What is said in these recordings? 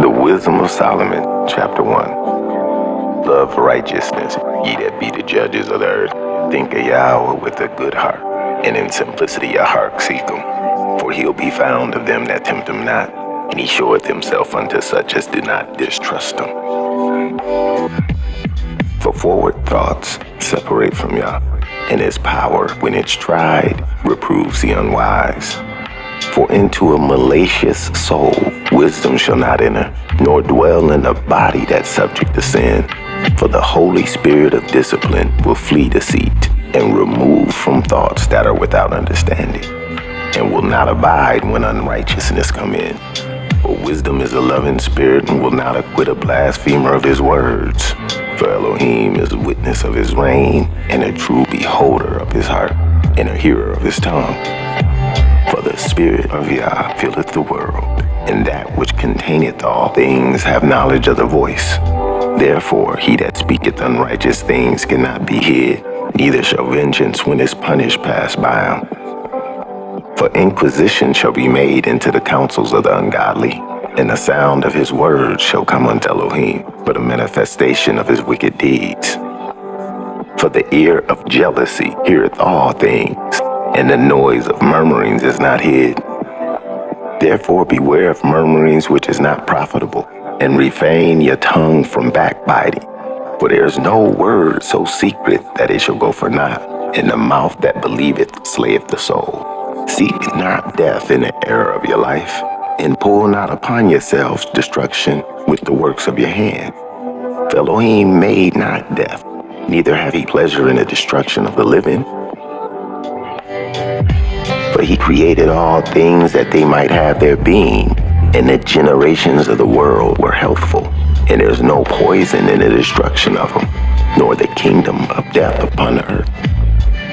The Wisdom of Solomon, chapter 1. Love righteousness, ye that be the judges of the earth. Think of Yahweh with a good heart, and in simplicity your heart seek him. For he'll be found of them that tempt him not, and he showeth himself unto such as do not distrust him. For forward thoughts separate from Yah, and his power, when it's tried, reproves the unwise. For into a malicious soul wisdom shall not enter, nor dwell in a body that's subject to sin. For the Holy Spirit of discipline will flee deceit, and remove from thoughts that are without understanding, and will not abide when unrighteousness come in. For wisdom is a loving spirit, and will not acquit a blasphemer of his words. For Elohim is a witness of his reign, and a true beholder of his heart, and a hearer of his tongue. For the Spirit of Yah filleth the world, and that which containeth all things have knowledge of the voice. Therefore he that speaketh unrighteous things cannot be hid, neither shall vengeance when his punished pass by him. For inquisition shall be made into the counsels of the ungodly, and the sound of his words shall come unto Elohim, but a manifestation of his wicked deeds. For the ear of jealousy heareth all things, and the noise of murmurings is not hid. Therefore beware of murmurings which is not profitable, and refrain your tongue from backbiting. For there is no word so secret that it shall go for naught, and the mouth that believeth slayeth the soul. Seek not death in the error of your life, and pull not upon yourselves destruction with the works of your hand. For Elohim made not death, neither have he pleasure in the destruction of the living. For he created all things that they might have their being, and the generations of the world were healthful, and there's no poison in the destruction of them, nor the kingdom of death upon the earth.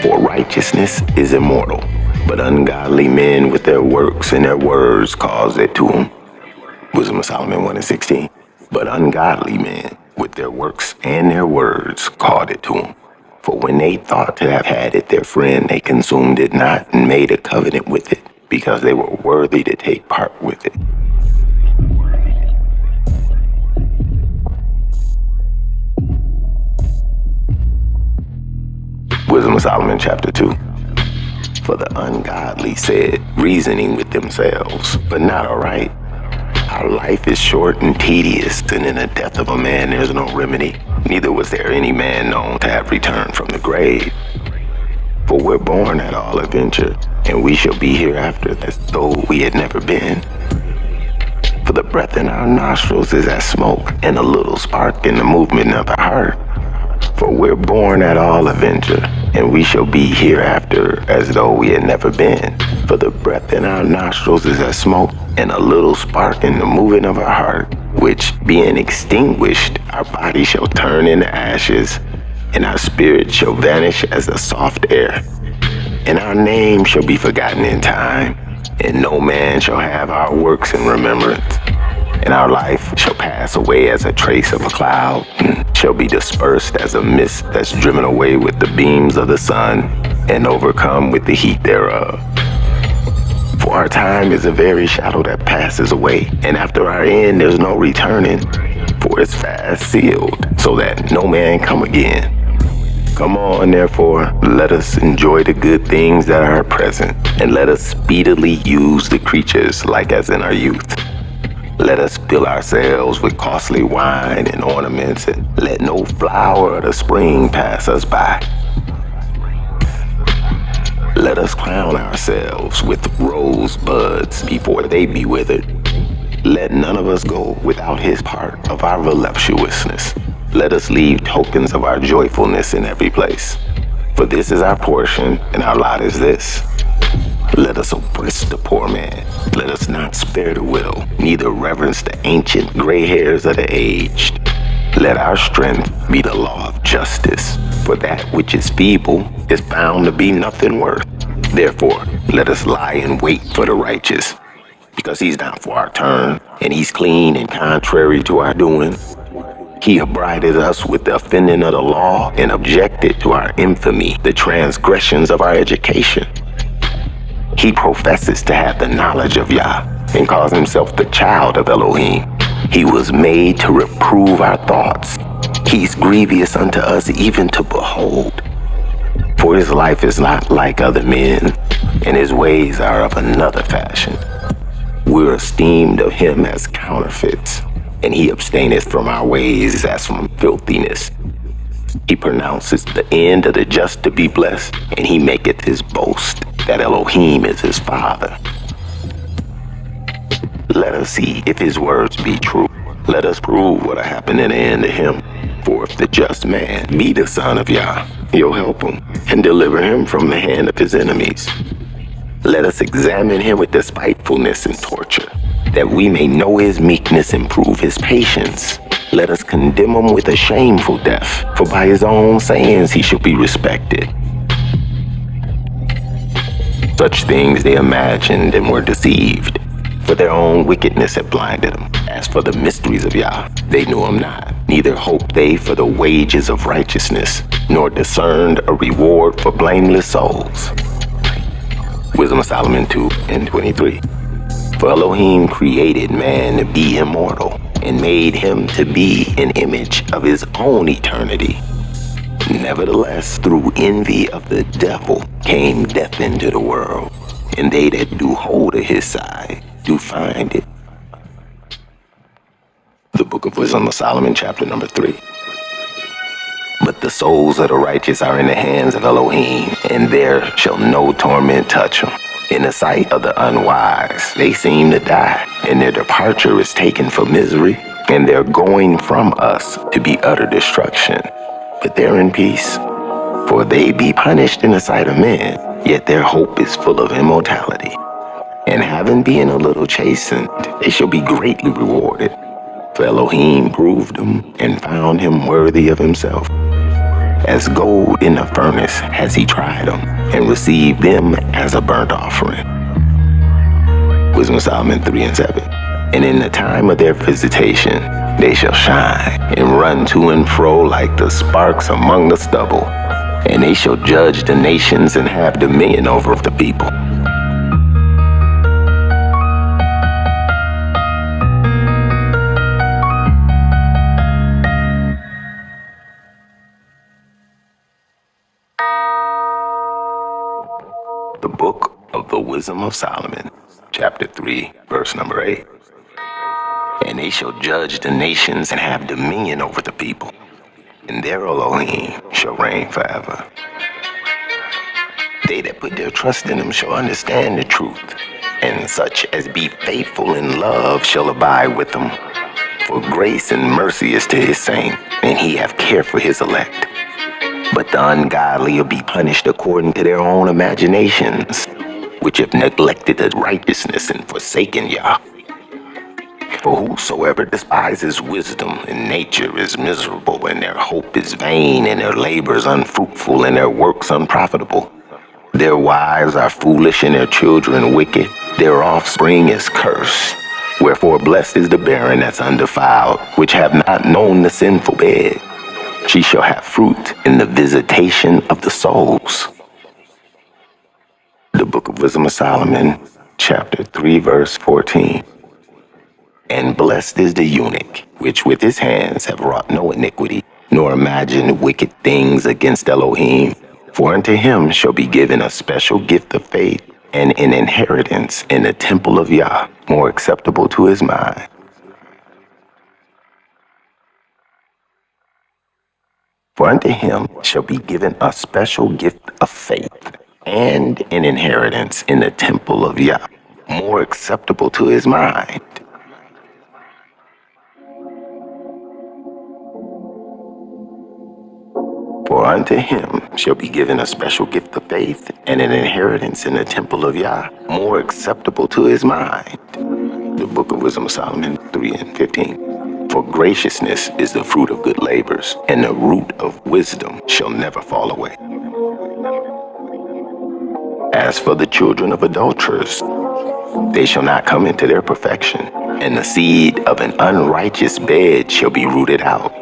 For righteousness is immortal, but ungodly men with their works and their words cause it to them. Wisdom of Solomon 1:16. But ungodly men with their works and their words called it to them. For when they thought to have had it their friend, they consumed it not, and made a covenant with it, because they were worthy to take part with it. Wisdom of Solomon chapter 2. For the ungodly said, reasoning with themselves, but not aright, our life is short and tedious, and in the death of a man there's no remedy. Neither was there any man known to have returned from the grave. For we're born at all adventure, and we shall be hereafter as though we had never been. For the breath in our nostrils is as smoke, and a little spark in the movement of the heart. For we're born at all adventure, and we shall be hereafter as though we had never been. For the breath in our nostrils is as smoke, and a little spark in the moving of our heart, which being extinguished, our body shall turn into ashes, and our spirit shall vanish as the soft air. And our name shall be forgotten in time, and no man shall have our works in remembrance. And our life shall pass away as a trace of a cloud, and shall be dispersed as a mist that's driven away with the beams of the sun, and overcome with the heat thereof. For our time is a very shadow that passes away, and after our end there's no returning, for it's fast sealed, so that no man come again. Come on, therefore, let us enjoy the good things that are present, and let us speedily use the creatures like as in our youth. Let us fill ourselves with costly wine and ornaments, and let no flower of the spring pass us by. Let us crown ourselves with rose buds before they be withered. Let none of us go without his part of our voluptuousness. Let us leave tokens of our joyfulness in every place. For this is our portion, and our lot is this. Let us oppress the poor man. Let us not spare the widow, neither reverence the ancient gray hairs of the aged. Let our strength be the law of justice, for that which is feeble is found to be nothing worth. Therefore, let us lie in wait for the righteous, because he's not for our turn, and he's clean and contrary to our doing. He upbraided us with the offending of the law, and objected to our infamy, the transgressions of our education. He professes to have the knowledge of Yah, and calls himself the child of Elohim. He was made to reprove our thoughts. He's grievous unto us even to behold. For his life is not like other men, and his ways are of another fashion. We're esteemed of him as counterfeits, and he abstaineth from our ways as from filthiness. He pronounces the end of the just to be blessed, and he maketh his boast that Elohim is his father. Let us see if his words be true. Let us prove what'll happen in the end to him. For if the just man be the son of Yah, he'll help him and deliver him from the hand of his enemies. Let us examine him with despitefulness and torture, that we may know his meekness and prove his patience. Let us condemn him with a shameful death, for by his own sayings he shall be respected. Such things they imagined and were deceived, for their own wickedness had blinded them. As for the mysteries of Yah, they knew him not, neither hoped they for the wages of righteousness, nor discerned a reward for blameless souls. Wisdom of Solomon 2:23. For Elohim created man to be immortal, and made him to be an image of his own eternity. Nevertheless, through envy of the devil came death into the world, and they that do hold of his side do find it. The Book of Wisdom of Solomon, chapter number 3. But the souls of the righteous are in the hands of Elohim, and there shall no torment touch them. In the sight of the unwise, they seem to die, and their departure is taken for misery, and their going from us to be utter destruction. But they're in peace, for they be punished in the sight of men, yet their hope is full of immortality. And having been a little chastened, they shall be greatly rewarded. For Elohim proved him and found him worthy of himself. As gold in a furnace has he tried them, and received them as a burnt offering. Wisdom of Solomon 3:7. And in the time of their visitation, they shall shine and run to and fro like the sparks among the stubble. And they shall judge the nations and have dominion over the people. The Book of the Wisdom of Solomon, chapter 3, verse number 8. And they shall judge the nations and have dominion over the people, and their Elohim shall reign forever. They that put their trust in him shall understand the truth, and such as be faithful in love shall abide with them. For grace and mercy is to his saint, and he hath care for his elect. But the ungodly will be punished according to their own imaginations, which have neglected the righteousness and forsaken Yah. For whosoever despises wisdom in nature is miserable, and their hope is vain, and their labors unfruitful, and their works unprofitable. Their wives are foolish, and their children wicked. Their offspring is cursed. Wherefore blessed is the barren that's undefiled, which have not known the sinful bed. She shall have fruit in the visitation of the souls. The Book of Wisdom of Solomon, chapter 3, verse 14. And blessed is the eunuch, which with his hands have wrought no iniquity, nor imagined wicked things against Elohim. For unto him shall be given a special gift of faith, and an inheritance in the temple of Yah, more acceptable to his mind. For unto him shall be given a special gift of faith, and an inheritance in the temple of Yah, more acceptable to his mind. For unto him shall be given a special gift of faith, and an inheritance in the temple of Yah, more acceptable to his mind. The Book of Wisdom of Solomon 3:15. For graciousness is the fruit of good labors, and the root of wisdom shall never fall away. As for the children of adulterers, they shall not come into their perfection, and the seed of an unrighteous bed shall be rooted out.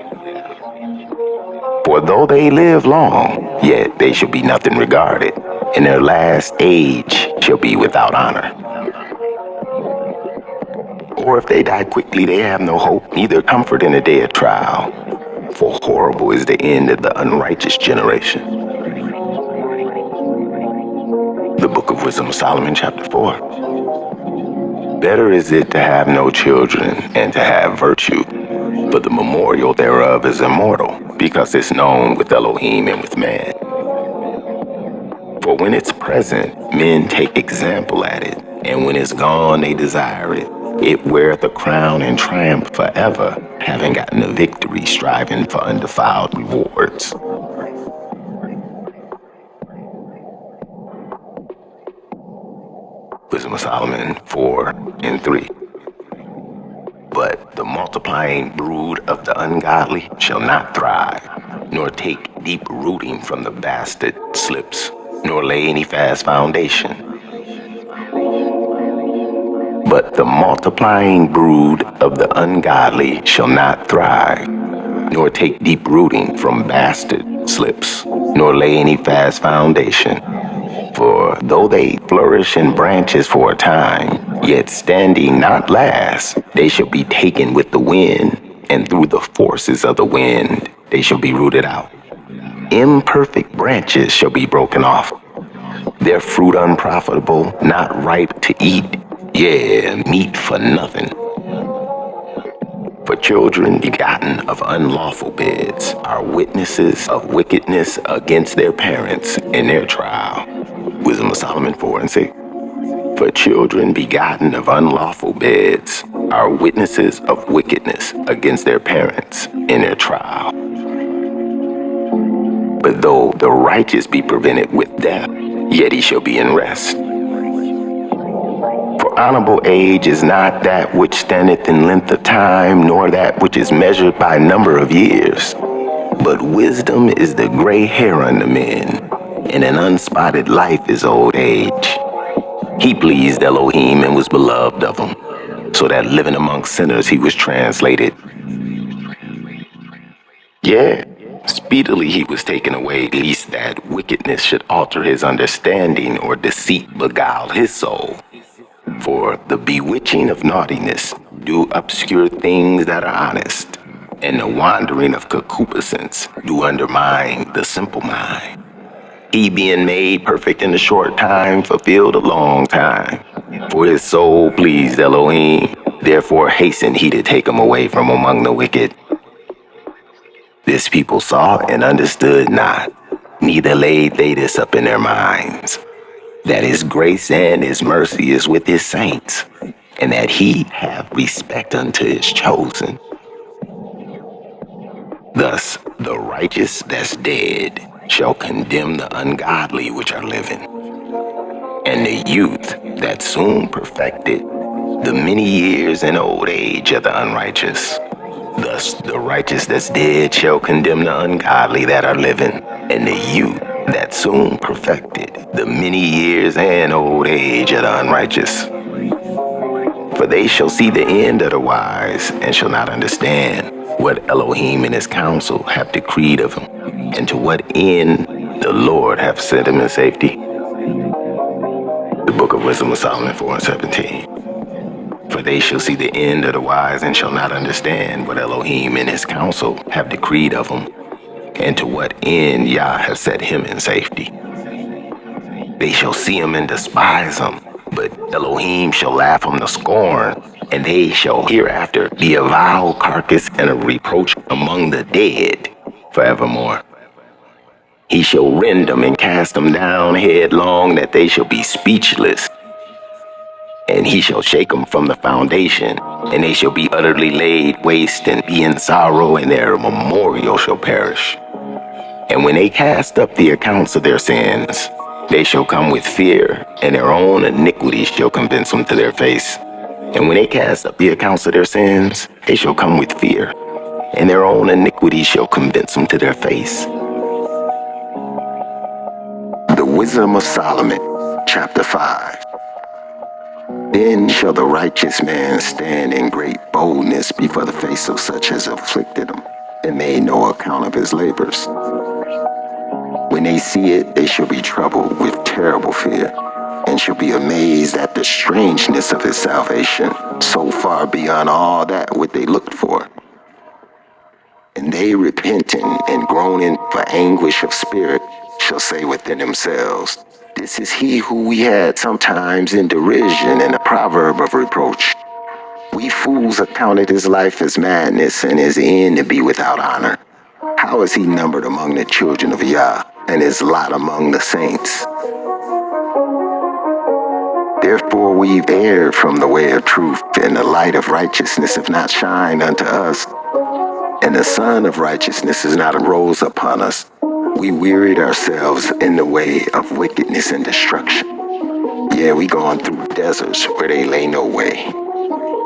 For though they live long, yet they shall be nothing regarded, and their last age shall be without honor. Or if they die quickly, they have no hope, neither comfort in the day of trial. For horrible is the end of the unrighteous generation. The Book of Wisdom of Solomon, chapter 4. Better is it to have no children and to have virtue, but the memorial thereof is immortal, because it's known with Elohim and with man. For when it's present, men take example at it, and when it's gone, they desire it. It weareth a crown and triumph forever, having gotten a victory, striving for undefiled rewards. Wisdom of Solomon 4:3. But the multiplying brood of the ungodly shall not thrive, nor take deep rooting from the bastard slips, nor lay any fast foundation. But the multiplying brood of the ungodly shall not thrive, nor take deep rooting from bastard slips, nor lay any fast foundation. For though they flourish in branches for a time, yet standing not last, they shall be taken with the wind, and through the forces of the wind they shall be rooted out. Imperfect branches shall be broken off, their fruit unprofitable, not ripe to eat, meat for nothing. For children begotten of unlawful beds are witnesses of wickedness against their parents in their trial. Wisdom of Solomon 4:6. For children begotten of unlawful beds are witnesses of wickedness against their parents in their trial. But though the righteous be prevented with death, yet he shall be in rest. For honorable age is not that which standeth in length of time, nor that which is measured by number of years. But wisdom is the gray hair unto men, and an unspotted life is old age. He pleased Elohim and was beloved of him, so that living among sinners he was translated. Speedily he was taken away, lest that wickedness should alter his understanding, or deceit beguile his soul. For the bewitching of naughtiness do obscure things that are honest, and the wandering of concupiscence do undermine the simple mind. He being made perfect in a short time fulfilled a long time. For his soul pleased Elohim, therefore hastened he to take him away from among the wicked. This people saw and understood not, neither laid they this up in their minds, that his grace and his mercy is with his saints, and that he have respect unto his chosen. Thus the righteous that's dead shall condemn the ungodly which are living, and the youth that's soon perfected, the many years and old age of the unrighteous. Thus the righteous that's dead shall condemn the ungodly that are living, and the youth that's soon perfected, the many years and old age of the unrighteous. For they shall see the end of the wise, and shall not understand what Elohim and his counsel have decreed of him, and to what end the Lord hath sent him in safety. The Book of Wisdom of Solomon 4:17. For they shall see the end of the wise, and shall not understand what Elohim and his counsel have decreed of him, and to what end Yah has set him in safety. They shall see him and despise him, but Elohim shall laugh him to scorn, and they shall hereafter be a vile carcass and a reproach among the dead forevermore. He shall rend them and cast them down headlong, that they shall be speechless. And he shall shake them from the foundation, and they shall be utterly laid waste and be in sorrow, and their memorial shall perish. And when they cast up the accounts of their sins, they shall come with fear, and their own iniquities shall convince them to their face. And when they cast up the accounts of their sins, they shall come with fear, and their own iniquities shall convince them to their face. The Wisdom of Solomon, chapter 5. Then shall the righteous man stand in great boldness before the face of such as afflicted him, and made no account of his labors. When they see it, they shall be troubled with terrible fear. and shall be amazed at the strangeness of his salvation, so far beyond all that what they looked for. And they repenting and groaning for anguish of spirit shall say within themselves, this is he who we had sometimes in derision and a proverb of reproach. We fools accounted his life as madness and his end to be without honor. How is he numbered among the children of Yah, and his lot among the saints? Therefore we've erred from the way of truth, and the light of righteousness have not shined unto us, and the sun of righteousness is not arose upon us. We wearied ourselves in the way of wickedness and destruction. Yeah, we gone through deserts where they lay no way.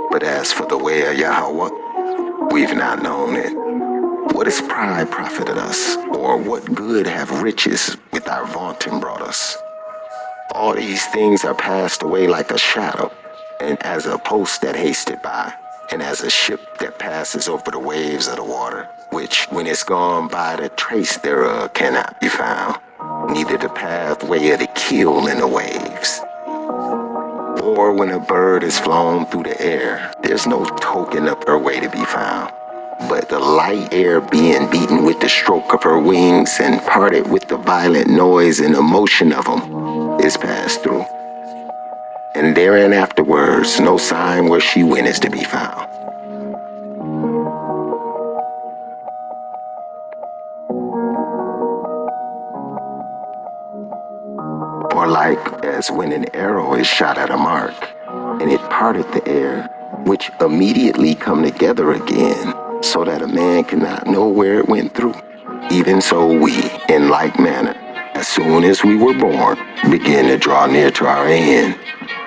But as for the way of YHWH, we've not known it. What has pride profited us, or what good have riches with our vaunting brought us? All these things are passed away like a shadow, and as a post that hasted by, and as a ship that passes over the waves of the water, which, when it's gone by, the trace thereof cannot be found, neither the pathway of the keel in the waves. Or when a bird is flown through the air, there's no token of her way to be found, but the light air being beaten with the stroke of her wings and parted with the violent noise and the motion of them is passed through. And therein afterwards no sign where she went is to be found. Or like as when an arrow is shot at a mark, and it parted the air, which immediately come together again, so that a man cannot know where it went through. Even so we, in like manner, as soon as we were born, began to draw near to our end,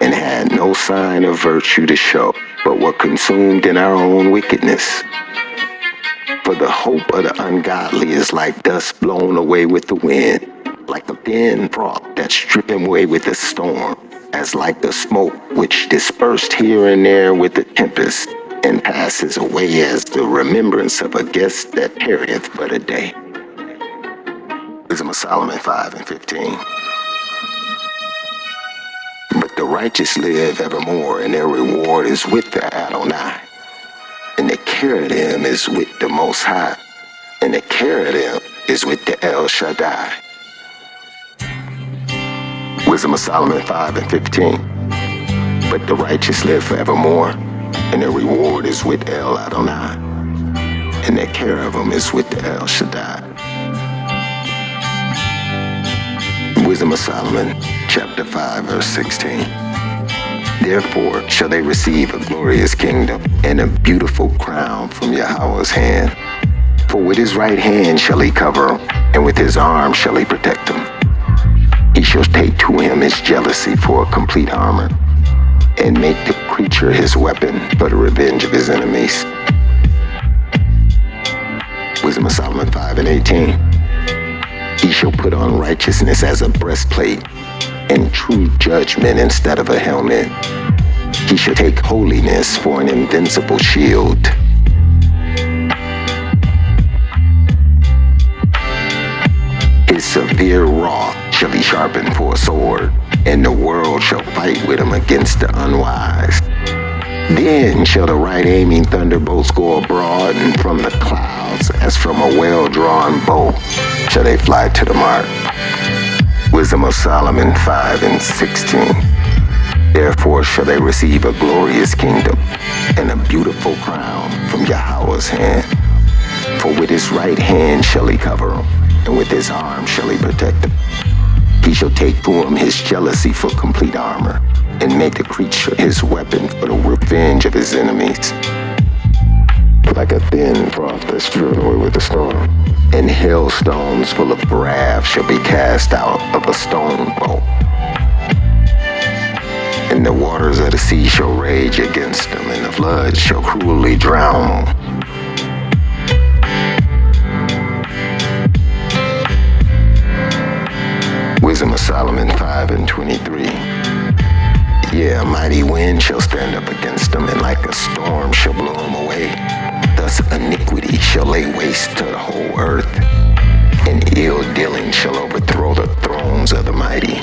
and had no sign of virtue to show, but were consumed in our own wickedness. For the hope of the ungodly is like dust blown away with the wind, like a thin froth that's stripping away with the storm, as like the smoke which dispersed here and there with the tempest, and passes away as the remembrance of a guest that tarrieth but a day. Wisdom of Solomon 5:15. But the righteous live evermore, and their reward is with the Adonai. And the care of them is with the Most High, and the care of them is with the El Shaddai. Wisdom of Solomon 5:15. But the righteous live forevermore, and their reward is with El Adonai, and the care of them is with the El Shaddai. Wisdom of Solomon, chapter 5, verse 16. Therefore shall they receive a glorious kingdom and a beautiful crown from Yahweh's hand. For with his right hand shall he cover them, and with his arm shall he protect them. He shall take to him his jealousy for a complete armor, and make the creature his weapon for the revenge of his enemies. Wisdom of Solomon 5:18. He shall put on righteousness as a breastplate, and true judgment instead of a helmet. He shall take holiness for an invincible shield. His severe wrath shall he sharpen for a sword, and the world shall fight with him against the unwise. Then shall the right aiming thunderbolts go abroad, and from the clouds, as from a well-drawn bow, shall they fly to the mark. Wisdom of Solomon 5:16. Therefore shall they receive a glorious kingdom and a beautiful crown from Yahweh's hand. For with his right hand shall he cover them, and with his arm shall he protect them. He shall take to him his jealousy for complete armor, and make the creature his weapon for the revenge of his enemies. Like a thin froth that's driven away with the storm, and hailstones full of wrath shall be cast out of a stone bow. And the waters of the sea shall rage against them, and the floods shall cruelly drown them. Wisdom of Solomon 5:23. Yeah, a mighty wind shall stand up against them, and like a storm shall blow them away. Thus iniquity shall lay waste to the whole earth, and ill dealing shall overthrow the thrones of the mighty.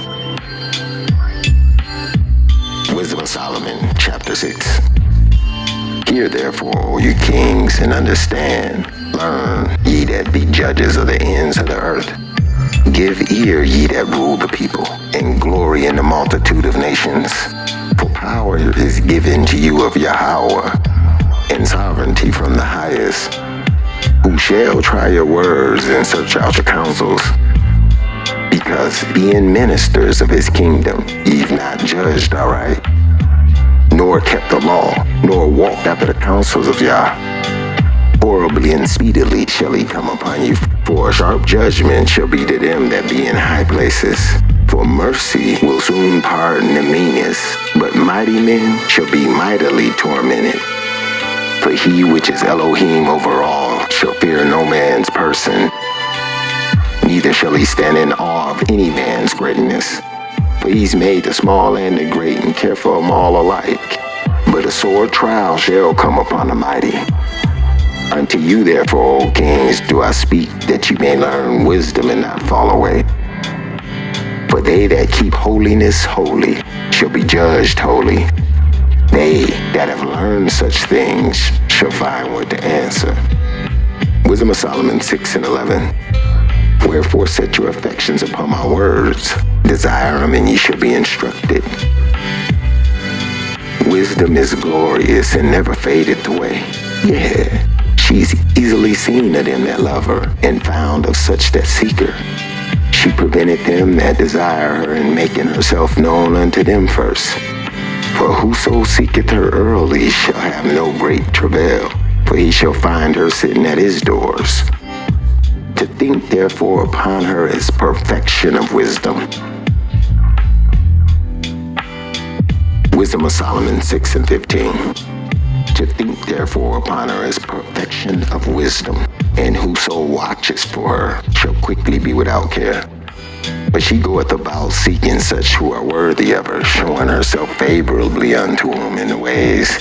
of Solomon, chapter 6. Hear therefore, O you kings, and understand. Learn, ye that be judges of the ends of the earth. Give ear, ye that rule the people, and glory in the multitude of nations. For power is given to you of YHWH, and sovereignty from the highest. Who shall try your words and search out your counsels? Because being ministers of his kingdom, ye've not judged aright, nor kept the law, nor walked after the counsels of Yah. Horribly and speedily shall he come upon you, for a sharp judgment shall be to them that be in high places. For mercy will soon pardon the meanest, but mighty men shall be mightily tormented. For he which is Elohim over all shall fear no man's person, neither shall he stand in awe of any man's greatness. For he's made the small and the great, and care for them all alike. But a sore trial shall come upon the mighty. Unto you therefore, O kings, do I speak, that you may learn wisdom and not fall away. For they that keep holiness holy shall be judged holy. They that have learned such things shall find what to answer. Wisdom of Solomon 6 and 11. Wherefore set your affections upon my words. Desire them, and ye shall be instructed. Wisdom is glorious and never fadeth away. Yeah, she's easily seen of them that love her, and found of such that seek her. She prevented them that desire her, in making herself known unto them first. For whoso seeketh her early shall have no great travail, for he shall find her sitting at his doors. To think therefore upon her is perfection of wisdom. Wisdom of Solomon 6 and 15. To think therefore upon her is perfection of wisdom, and whoso watches for her shall quickly be without care. But she goeth about seeking such who are worthy of her, showing herself favorably unto them in the ways.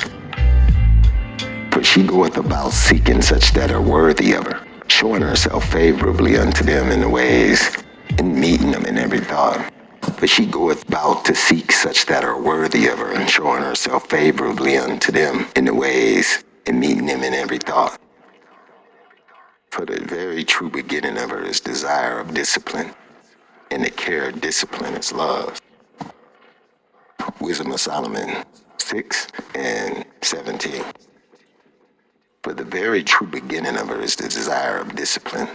For she goeth about seeking such that are worthy of her, showing herself favorably unto them in the ways, and meeting them in every thought. For she goeth about to seek such that are worthy of her, and showing herself favorably unto them in the ways, and meeting them in every thought. For the very true beginning of her is desire of discipline, and the care of discipline is love. Wisdom of Solomon 6 and 17. For the very true beginning of her is the desire of discipline,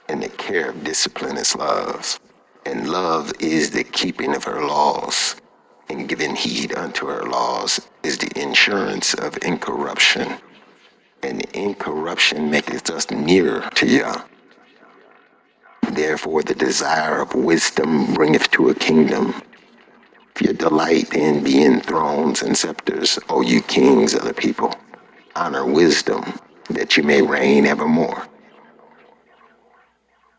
and the care of discipline is love. And love is the keeping of her laws, and giving heed unto her laws is the insurance of incorruption. And incorruption maketh us nearer to Yah. Therefore the desire of wisdom bringeth to a kingdom. If your delight in being thrones and scepters, O you kings of the people, honor wisdom, that you may reign evermore.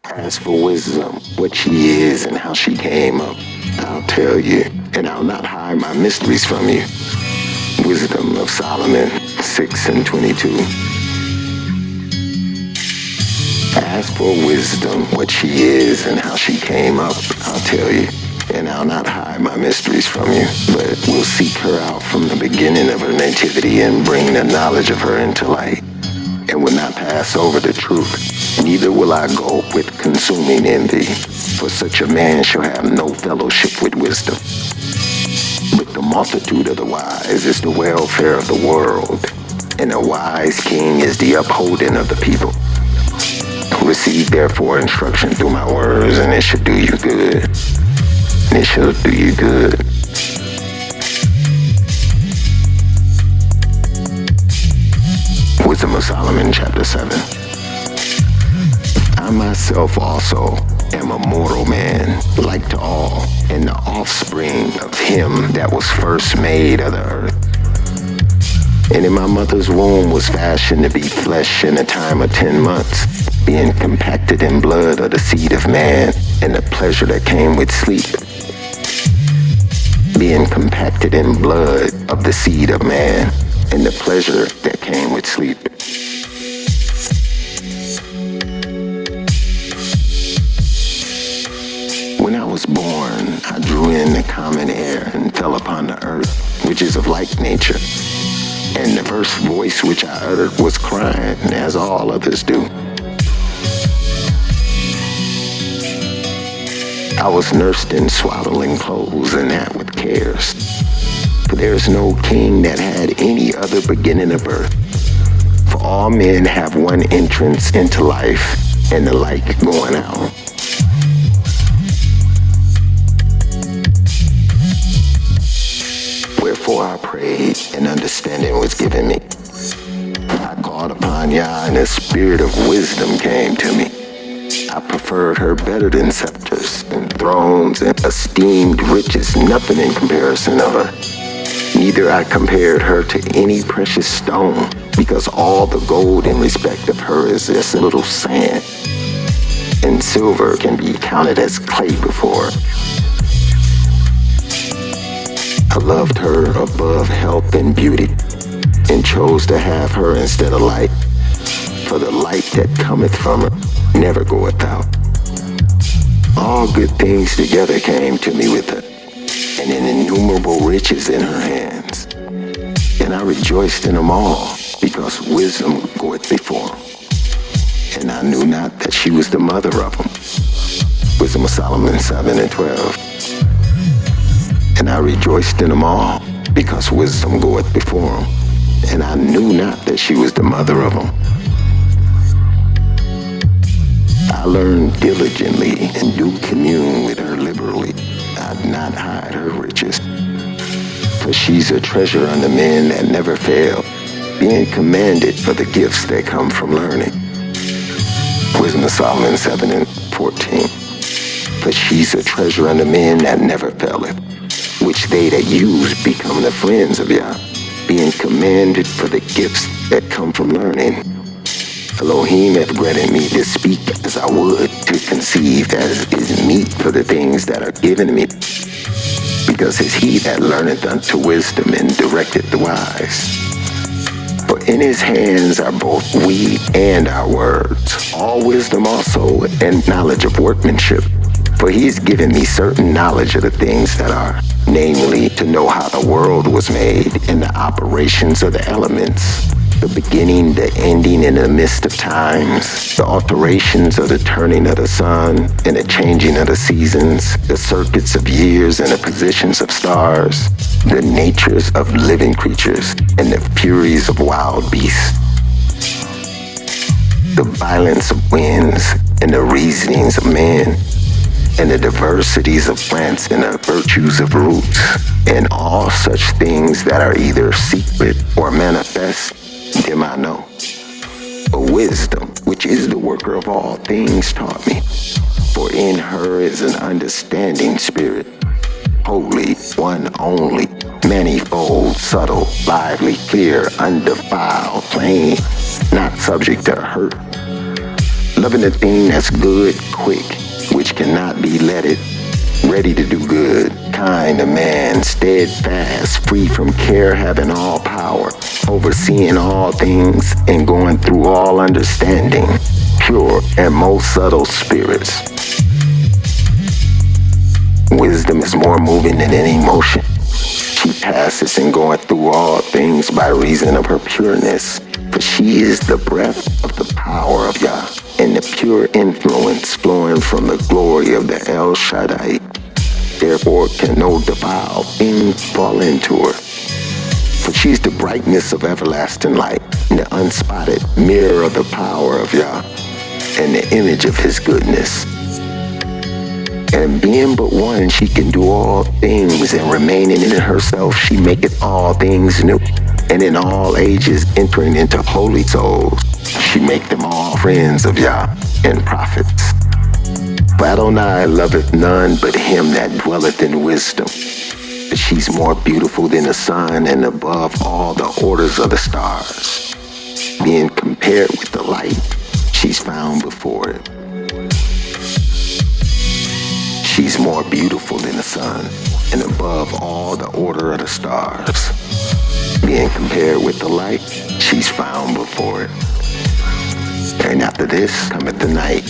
As for wisdom, what she is and how she came up, I'll tell you, and I'll not hide my mysteries from you. Wisdom of Solomon 6 and 22. As for wisdom, what she is and how she came up, I'll tell you, and I'll not hide my mysteries from you, but will seek her out from the beginning of her nativity, and bring the knowledge of her into light, and will not pass over the truth. Neither will I go with consuming envy, for such a man shall have no fellowship with wisdom. But the multitude of the wise is the welfare of the world, and a wise king is the upholding of the people. Receive therefore instruction through my words, and it shall do you good. It shall do you good. Wisdom of Solomon chapter 7. I myself also am a mortal man, like to all, and the offspring of him that was first made of the earth. And in my mother's womb was fashioned to be flesh in a time of 10 months, being compacted in blood of the seed of man, and the pleasure that came with sleep. Being compacted in blood of the seed of man, and the pleasure that came with sleep. When I was born, I drew in the common air and fell upon the earth which is of like nature. And the first voice which I uttered was crying, as all others do. I was nursed in swaddling clothes, and that with cares. For there is no king that had any other beginning of birth. For all men have one entrance into life, and the like going out. Wherefore I prayed, and understanding was given me. I called upon Yah, and a spirit of wisdom came to me. I preferred her better than scepters and thrones, and esteemed riches nothing in comparison of her. Neither I compared her to any precious stone, because all the gold in respect of her is as little sand, and silver can be counted as clay before her. I loved her above health and beauty, and chose to have her instead of light. For the light that cometh from her never goeth out. All good things together came to me with her, and an innumerable riches in her hands. And I rejoiced in them all, because wisdom goeth before them. And I knew not that she was the mother of them. Wisdom of Solomon 7:12. And I rejoiced in them all, because wisdom goeth before them. And I knew not that she was the mother of them. I learned diligently and do commune with her liberally. I do not hide her riches. For she's a treasure unto men that never fail, being commanded for the gifts that come from learning. Wisdom of Solomon 7:14. For she's a treasure unto men that never faileth, which they that use become the friends of Yah, being commanded for the gifts that come from learning. Elohim hath granted me to speak as I would, to conceive as is meet for the things that are given me, because it's he that learneth unto wisdom and directeth the wise. For in his hands are both we and our words, all wisdom also and knowledge of workmanship. For he has given me certain knowledge of the things that are, namely, to know how the world was made, and the operations of the elements, the beginning, the ending, in the midst of times, the alterations of the turning of the sun, and the changing of the seasons, the circuits of years, and the positions of stars, the natures of living creatures, and the furies of wild beasts, the violence of winds, and the reasonings of men, and the diversities of plants, and the virtues of roots, and all such things that are either secret or manifest, them I know. But wisdom, which is the worker of all things, taught me. For in her is an understanding spirit, holy, one only, manifold, subtle, lively, clear, undefiled, plain, not subject to hurt, loving the thing that's good, quick, which cannot be letted, ready to do good, kind to man, steadfast, free from care, having all power, overseeing all things, and going through all understanding, pure and most subtle spirits. Wisdom is more moving than any motion. She passes and goeth through all things by reason of her pureness, for she is the breath of the power of Yah, and the pure influence flowing from the glory of the El Shaddai. Therefore can no defiled thing fall into her. For she's the brightness of everlasting light, and the unspotted mirror of the power of Yah, and the image of his goodness. And being but one, she can do all things, and remaining in herself, she maketh all things new. And in all ages entering into holy souls, she make them all friends of Yah and prophets. For Adonai loveth none but him that dwelleth in wisdom. But she's more beautiful than the sun, and above all the orders of the stars. Being compared with the light, she's found before it. She's more beautiful than the sun, and above all the order of the stars. Being compared with the light, she's found before it. And after this cometh the night,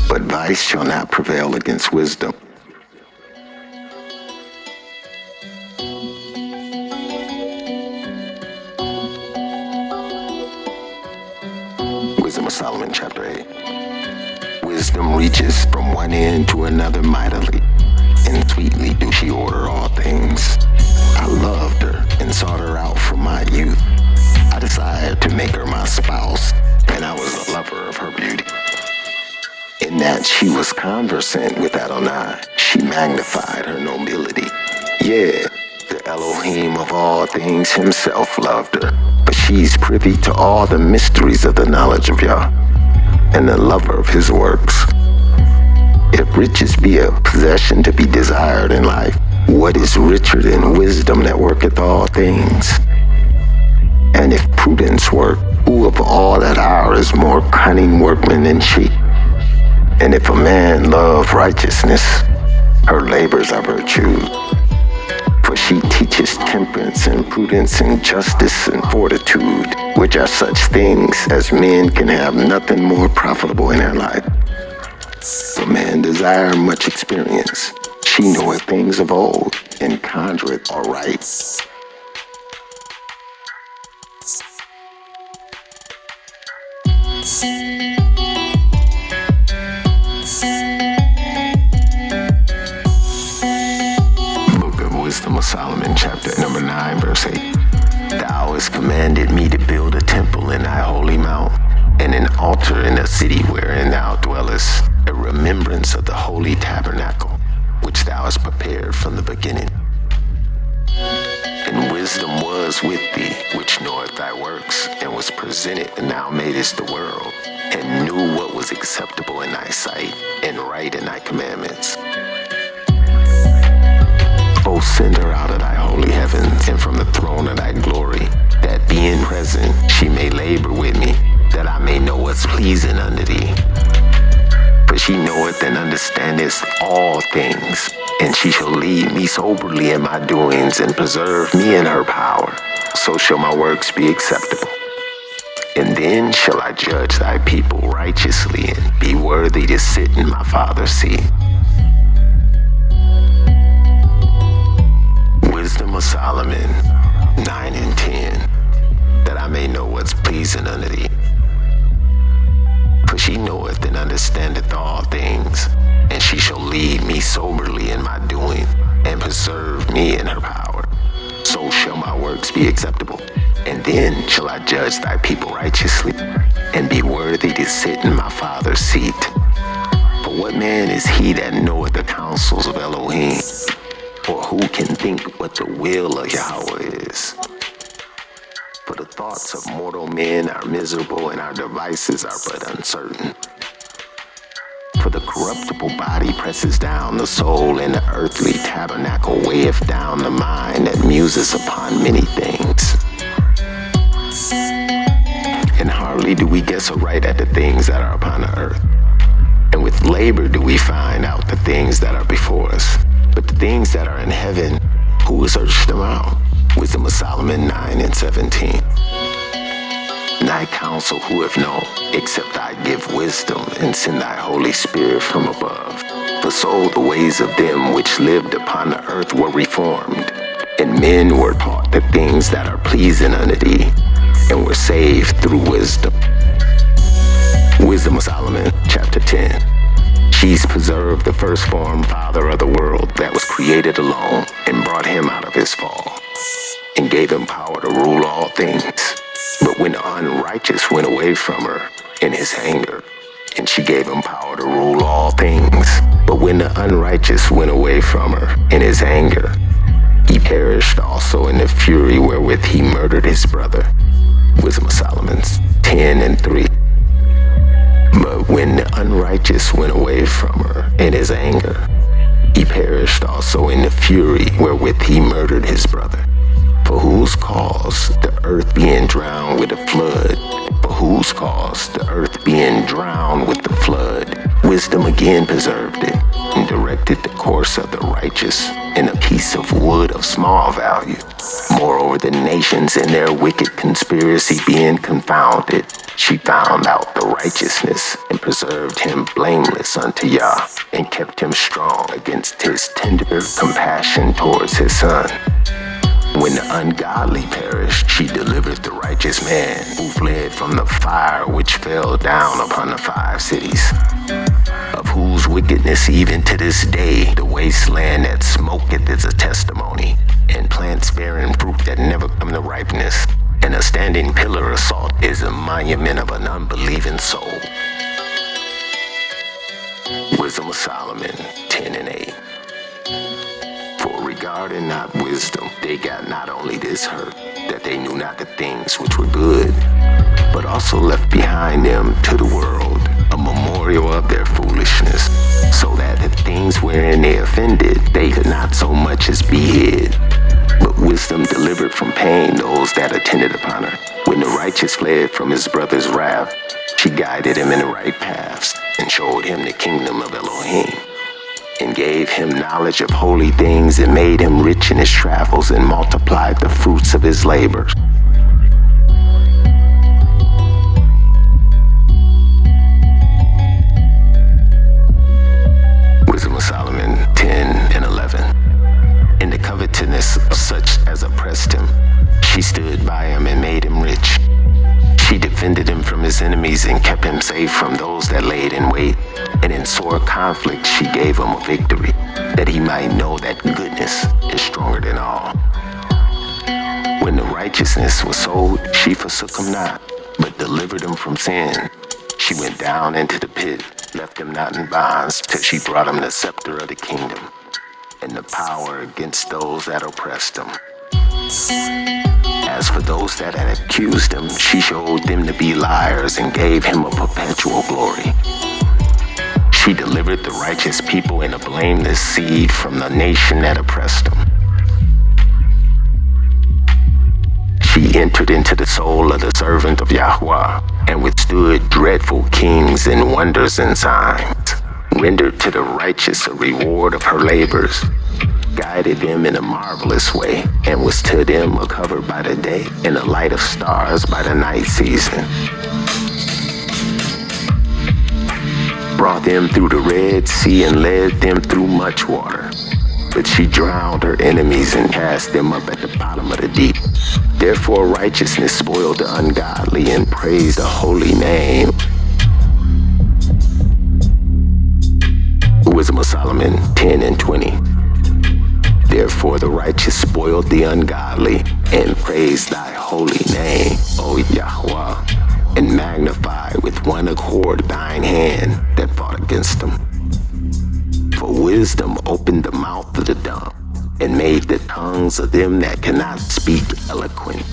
but vice shall not prevail against wisdom. Solomon chapter 8. Wisdom reaches from one end to another mightily, and sweetly do she order all things. I loved her and sought her out from my youth. I desired to make her my spouse, and I was a lover of her beauty. In that she was conversant with Adonai, she magnified her nobility. Yeah, the Elohim of all things himself loved her, but she's privy to all the mysteries of the knowledge of Yah, and the lover of his works. If riches be a possession to be desired in life, what is richer than wisdom that worketh all things? And if prudence work, who of all that are is more cunning workman than she? And if a man love righteousness, her labors are virtue. For she teaches temperance and prudence and justice and fortitude, which are such things as men can have nothing more profitable in their life. If a man desire much experience, she knoweth things of old, and conjureth aright. Book of Wisdom of Solomon, chapter number 9, verse 8. Thou hast commanded me to build a temple in thy holy mount, and an altar in the city wherein thou dwellest, a remembrance of the holy tabernacle, which thou hast prepared from the beginning. And wisdom was with thee, which knoweth thy works, and was presented when thou madest the world, and knew what was acceptable in thy sight, and right in thy commandments. O send her out of thy holy heavens, and from the throne of thy glory, that being present she may labor with me, that I may know what's pleasing unto thee. For she knoweth and understandeth all things, and she shall lead me soberly in my doings, and preserve me in her power. So shall my works be acceptable. And then shall I judge thy people righteously, and be worthy to sit in my Father's seat. Wisdom of Solomon 9 and 10, that I may know what's pleasing unto thee. For she knoweth and understandeth all things, and she shall lead me soberly in my doing, and preserve me in her power. So shall my works be acceptable. And then shall I judge thy people righteously, and be worthy to sit in my Father's seat. For what man is he that knoweth the counsels of Elohim? Or who can think what the will of YHWH is? For the thoughts of mortal men are miserable, and our devices are but uncertain. For the corruptible body presses down the soul, and the earthly tabernacle weigheth down the mind that muses upon many things. And hardly do we guess aright at the things that are upon the earth. And with labor do we find out the things that are before us. But the things that are in heaven, who will search them out? Wisdom of Solomon 9 and 17. Thy counsel who have known, except I give wisdom, and send thy Holy Spirit from above. For so the ways of them which lived upon the earth were reformed, and men were taught the things that are pleasing unto thee, and were saved through wisdom. Wisdom of Solomon, chapter 10. She's preserved the firstborn father of the world that was created alone, and brought him out of his fall, and gave him power to rule all things. But when the unrighteous went away from her in his anger, and she gave him power to rule all things. But when the unrighteous went away from her in his anger, he perished also in the fury wherewith he murdered his brother. Wisdom of Solomon 10 and 3. But when the unrighteous went away from her in his anger, he perished also in the fury wherewith he murdered his brother. For whose cause the earth being drowned with a flood, for whose cause the earth being drowned with the flood, wisdom again preserved it, and directed the course of the righteous in a piece of wood of small value. Moreover, the nations in their wicked conspiracy being confounded, she found out the righteousness, and preserved him blameless unto Yah, and kept him strong against his tender compassion towards his son. When the ungodly perished, she delivered the righteous man who fled from the fire which fell down upon the 5 cities, of whose wickedness even to this day the wasteland that smoketh is a testimony, and plants bearing fruit that never come to ripeness, and a standing pillar of salt is a monument of an unbelieving soul. Wisdom of Solomon 10:8. For regarding not wisdom, they got not only this hurt, that they knew not the things which were good, but also left behind them to the world a memorial of their foolishness, so that the things wherein they offended, they could not so much as be hid. But wisdom delivered from pain those that attended upon her. When the righteous fled from his brother's wrath, she guided him in the right paths, and showed him the kingdom of Elohim, and gave him knowledge of holy things, and made him rich in his travels, and multiplied the fruits of his labors. Wisdom of Solomon 10:11. In the covetousness of such as oppressed him, she stood by him and made him rich. She defended him from his enemies and kept him safe from those that laid in wait. And in sore conflict she gave him a victory, that he might know that goodness is stronger than all. When the righteousness was sold, she forsook him not, but delivered him from sin. She went down into the pit, left him not in bonds, till she brought him the scepter of the kingdom, and the power against those that oppressed him. As for those that had accused him, she showed them to be liars, and gave him a perpetual glory. She delivered the righteous people and a blameless seed from the nation that oppressed them. She entered into the soul of the servant of YHWH, and withstood dreadful kings and wonders and signs, rendered to the righteous a reward of her labors, guided them in a marvelous way, and was to them a cover by the day, and a light of stars by the night season. Brought them through the Red Sea, and led them through much water. But she drowned her enemies, and cast them up at the bottom of the deep. Therefore righteousness spoiled the ungodly, and praised the holy name. Wisdom of Solomon 10:20. Therefore the righteous spoiled the ungodly, and praised thy holy name, O YHWH, and magnify with one accord thine hand that fought against them. For wisdom opened the mouth of the dumb, and made the tongues of them that cannot speak eloquent.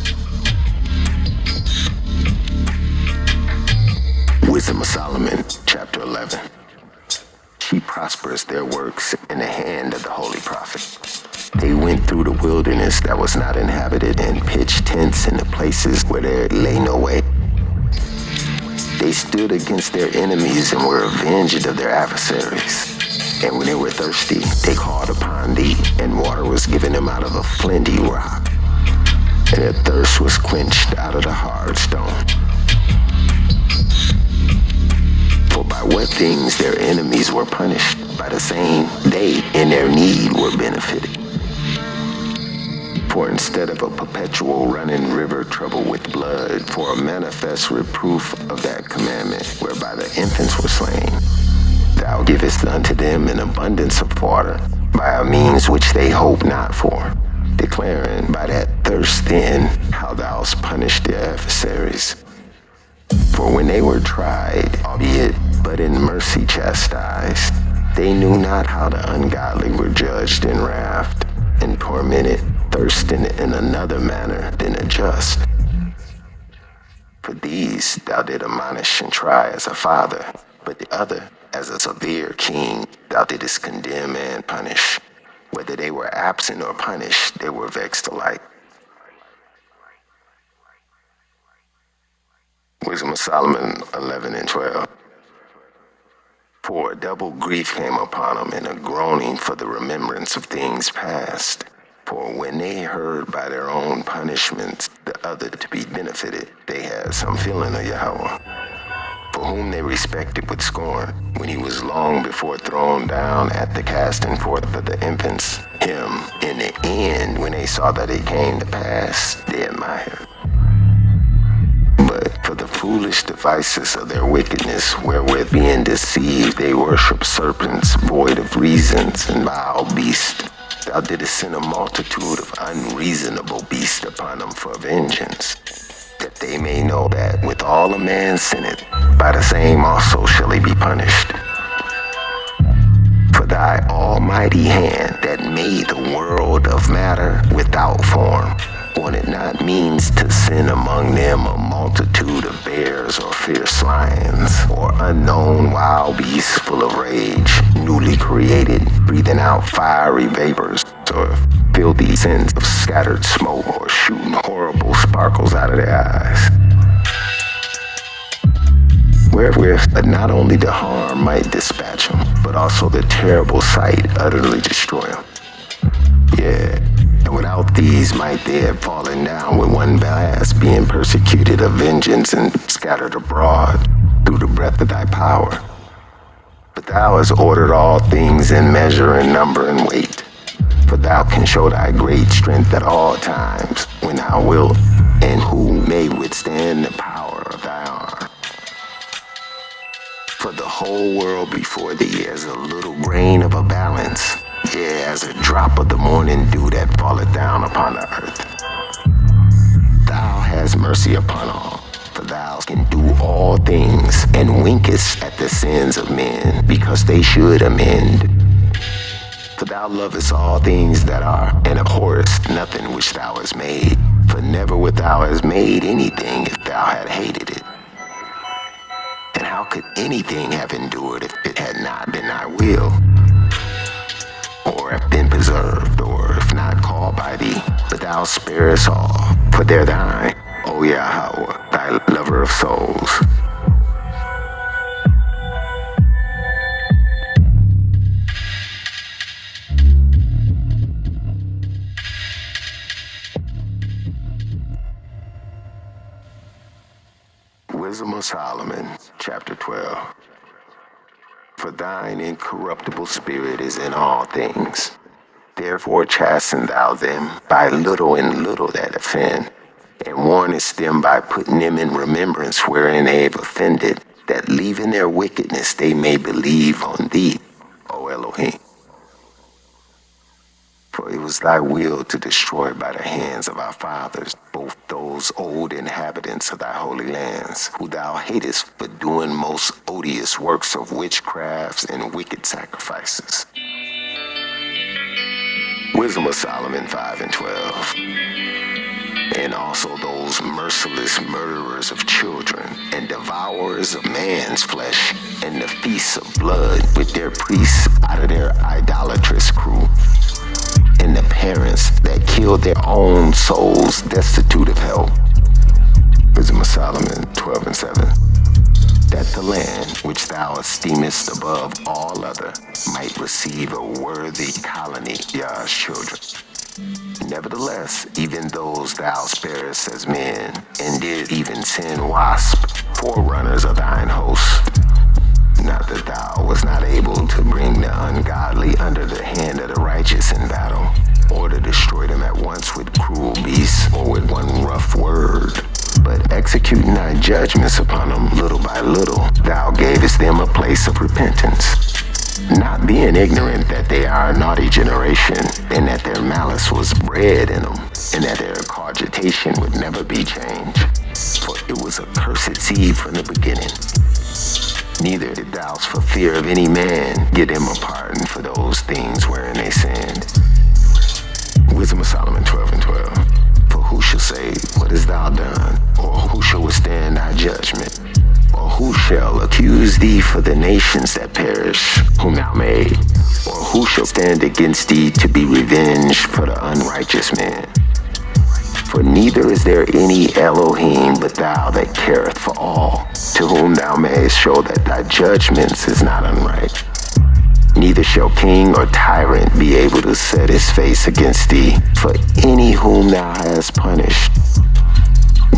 Wisdom of Solomon chapter 11. She prospers their works in the hand of the holy prophet. They went through the wilderness that was not inhabited, and pitched tents in the places where there lay no way. They stood against their enemies, and were avenged of their adversaries. And when they were thirsty, they called upon thee, and water was given them out of a flinty rock, and their thirst was quenched out of the hard stone. For by what things their enemies were punished, by the same they in their need were benefited. For instead of a perpetual running river troubled with blood, for a manifest reproof of that commandment whereby the infants were slain, thou givest unto them an abundance of water, by a means which they hope not for, declaring by that thirst then how thou hast punished their adversaries. For when they were tried, albeit but in mercy chastised, they knew not how the ungodly were judged in wrath, and tormented, thirsting in another manner than the just. For these thou did admonish and try as a father, but the other, as a severe king, thou didst condemn and punish. Whether they were absent or punished, they were vexed alike. Wisdom of Solomon 11:12. For a double grief came upon them, and a groaning for the remembrance of things past. For when they heard by their own punishments the other to be benefited, they had some feeling of Yahweh. For whom they respected with scorn, when he was long before thrown down at the casting forth of the infants. Him, in the end, when they saw that it came to pass, they admired. But for the foolish devices of their wickedness, wherewith being deceived, they worship serpents void of reasons and vile beasts. Thou didst send a multitude of unreasonable beasts upon them for vengeance, that they may know that with all a man sinneth, by the same also shall he be punished. For thy almighty hand that made the world of matter without form, wanted not means to send among them a multitude of bears or fierce lions, or unknown wild beasts full of rage, newly created, breathing out fiery vapors, or filthy sins of scattered smoke, or shooting horrible sparkles out of their eyes. Wherewith not only the harm might dispatch them, but also the terrible sight utterly destroy them. Yeah, and without these might they have fallen down with one blast, being persecuted of vengeance and scattered abroad through the breath of thy power. But thou hast ordered all things in measure and number and weight, for thou can show thy great strength at all times, when thou wilt, and who may withstand the power of thy arm. For the whole world before thee as a little grain of a balance, yea, as a drop of the morning dew that falleth down upon the earth. Thou hast mercy upon all, for thou can do all things, and winkest at the sins of men, because they should amend. For thou lovest all things that are, and abhorrest nothing which thou hast made. For never would thou hast made anything if thou had hated it. And how could anything have endured if it had not been thy will? Or have been preserved, or if not called by thee? But thou sparest all, for they're thine, O YHWH, thy lover of souls. Wisdom of Solomon, chapter 12. For thine incorruptible spirit is in all things. Therefore chasten thou them by little and little that offend, and warnest them by putting them in remembrance wherein they have offended, that leaving their wickedness they may believe on thee, O Elohim. For it was thy will to destroy by the hands of our fathers both those old inhabitants of thy holy lands, who thou hatest for doing most odious works of witchcrafts and wicked sacrifices. Wisdom of Solomon 5 and 12. And also those merciless murderers of children, and devourers of man's flesh, and the feasts of blood with their priests out of their idolatrous crew, and the parents that killed their own souls destitute of help. Wisdom of Solomon 12 and 7. That the land which thou esteemest above all other might receive a worthy colony, Yah's children. Nevertheless, even those thou sparest as men, and did even send wasps, forerunners of thine host. Not that thou wast not able to bring the ungodly under the hand of the righteous in battle, or to destroy them at once with cruel beasts, or with one rough word. But executing thy judgments upon them little by little, thou gavest them a place of repentance. Not being ignorant that they are a naughty generation, and that their malice was bred in them, and that their cogitation would never be changed. For it was a cursed seed from the beginning. Neither did thou, for fear of any man, give them a pardon for those things wherein they sinned. Wisdom of Solomon 12 and 12. For who shall say, what hast thou done? Or who shall withstand thy judgment? Or who shall accuse thee for the nations that perish, whom thou made? Or who shall stand against thee to be revenged for the unrighteous man? For neither is there any Elohim but thou that careth for all, to whom thou mayest show that thy judgments is not unright. Neither shall king or tyrant be able to set his face against thee, for any whom thou hast punished.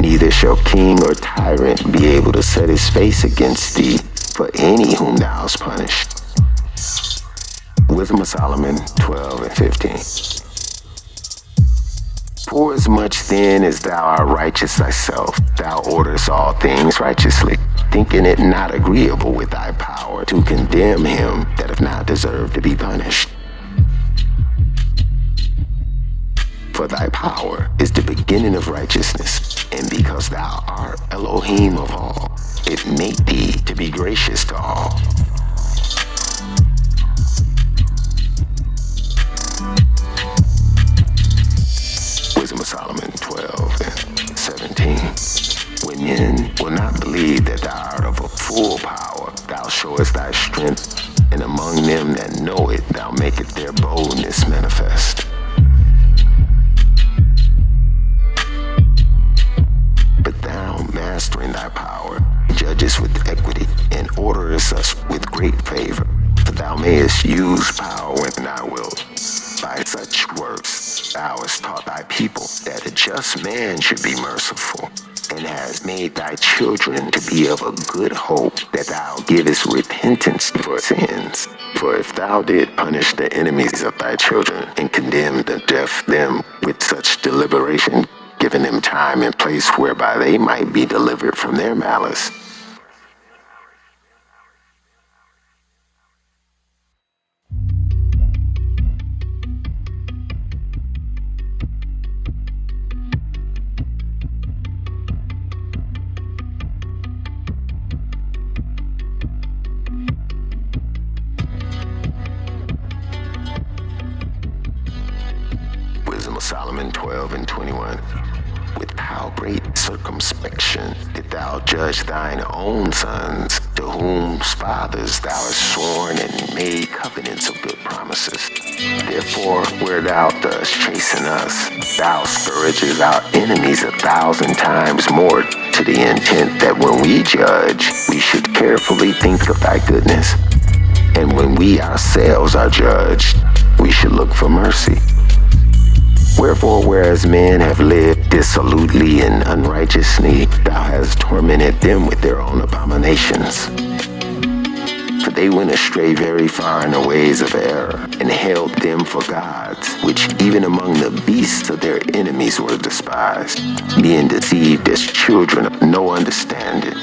Neither shall king or tyrant be able to set his face against thee for any whom thou hast punished. Wisdom of Solomon 12 and 15. For as much then as thou art righteous thyself, thou orderest all things righteously, thinking it not agreeable with thy power to condemn him that hath not deserved to be punished. For thy power is the beginning of righteousness, and because thou art Elohim of all, it made thee to be gracious to all. Wisdom of Solomon 12 and 17. When men will not believe that thou art of a full power, thou showest thy strength, and among them that know it, thou makest their boldness manifest. But thou, mastering thy power, judgest with equity, and orderest us with great favor, that thou mayest use power when thou wilt. By such works thou hast taught thy people that a just man should be merciful, and hast made thy children to be of a good hope, that thou givest repentance for sins. For if thou did punish the enemies of thy children, and condemn to death them with such deliberation, giving them time and place whereby they might be delivered from their malice, Solomon 12 and 21. With how great circumspection did thou judge thine own sons, to whose fathers thou hast sworn and made covenants of good promises. Therefore, where thou dost chasten us, thou scourges our enemies 1,000 times more, to the intent that when we judge, we should carefully think of thy goodness. And when we ourselves are judged, we should look for mercy. Wherefore, whereas men have lived dissolutely and unrighteously, thou hast tormented them with their own abominations. For they went astray very far in the ways of error, and held them for gods, which even among the beasts of their enemies were despised, being deceived as children of no understanding.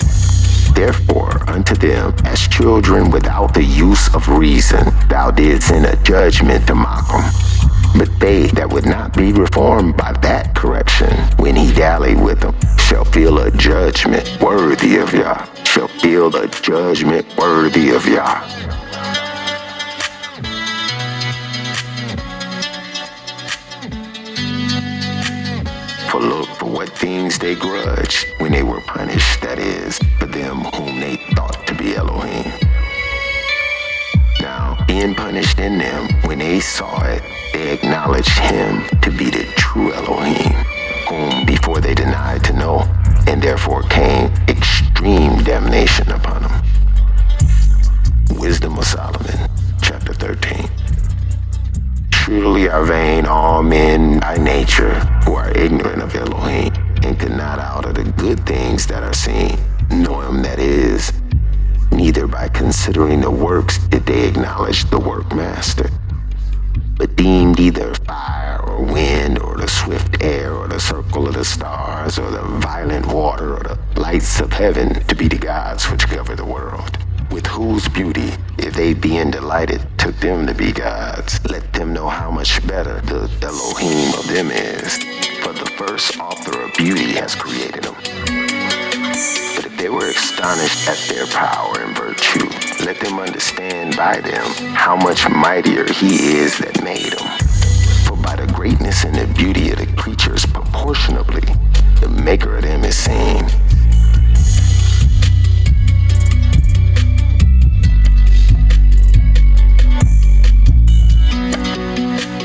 Therefore, unto them, as children without the use of reason, thou didst send a judgment to mock them. But they that would not be reformed by that correction, when he dallied with them, shall feel a judgment worthy of Yah. Shall feel a judgment worthy of Yah. For look, for what things they grudged when they were punished, that is, for them whom they thought to be Elohim. Now, being punished in them, when they saw it, they acknowledged him to be the true Elohim, whom before they denied to know, and therefore came extreme damnation upon them. Wisdom of Solomon, chapter 13. Surely are vain all men by nature who are ignorant of Elohim, and cannot out of the good things that are seen know him that is, neither by considering the works did they acknowledge the workmaster, but deemed either fire or wind or the swift air or the circle of the stars or the violent water or the lights of heaven to be the gods which govern the world, with whose beauty, if they being delighted, took them to be gods. Let them know how much better the Elohim of them is, for the first author of beauty has created them. But if they were astonished at their power and virtue, let them understand by them how much mightier he is that made them. For by the greatness and the beauty of the creatures proportionably, the maker of them is seen.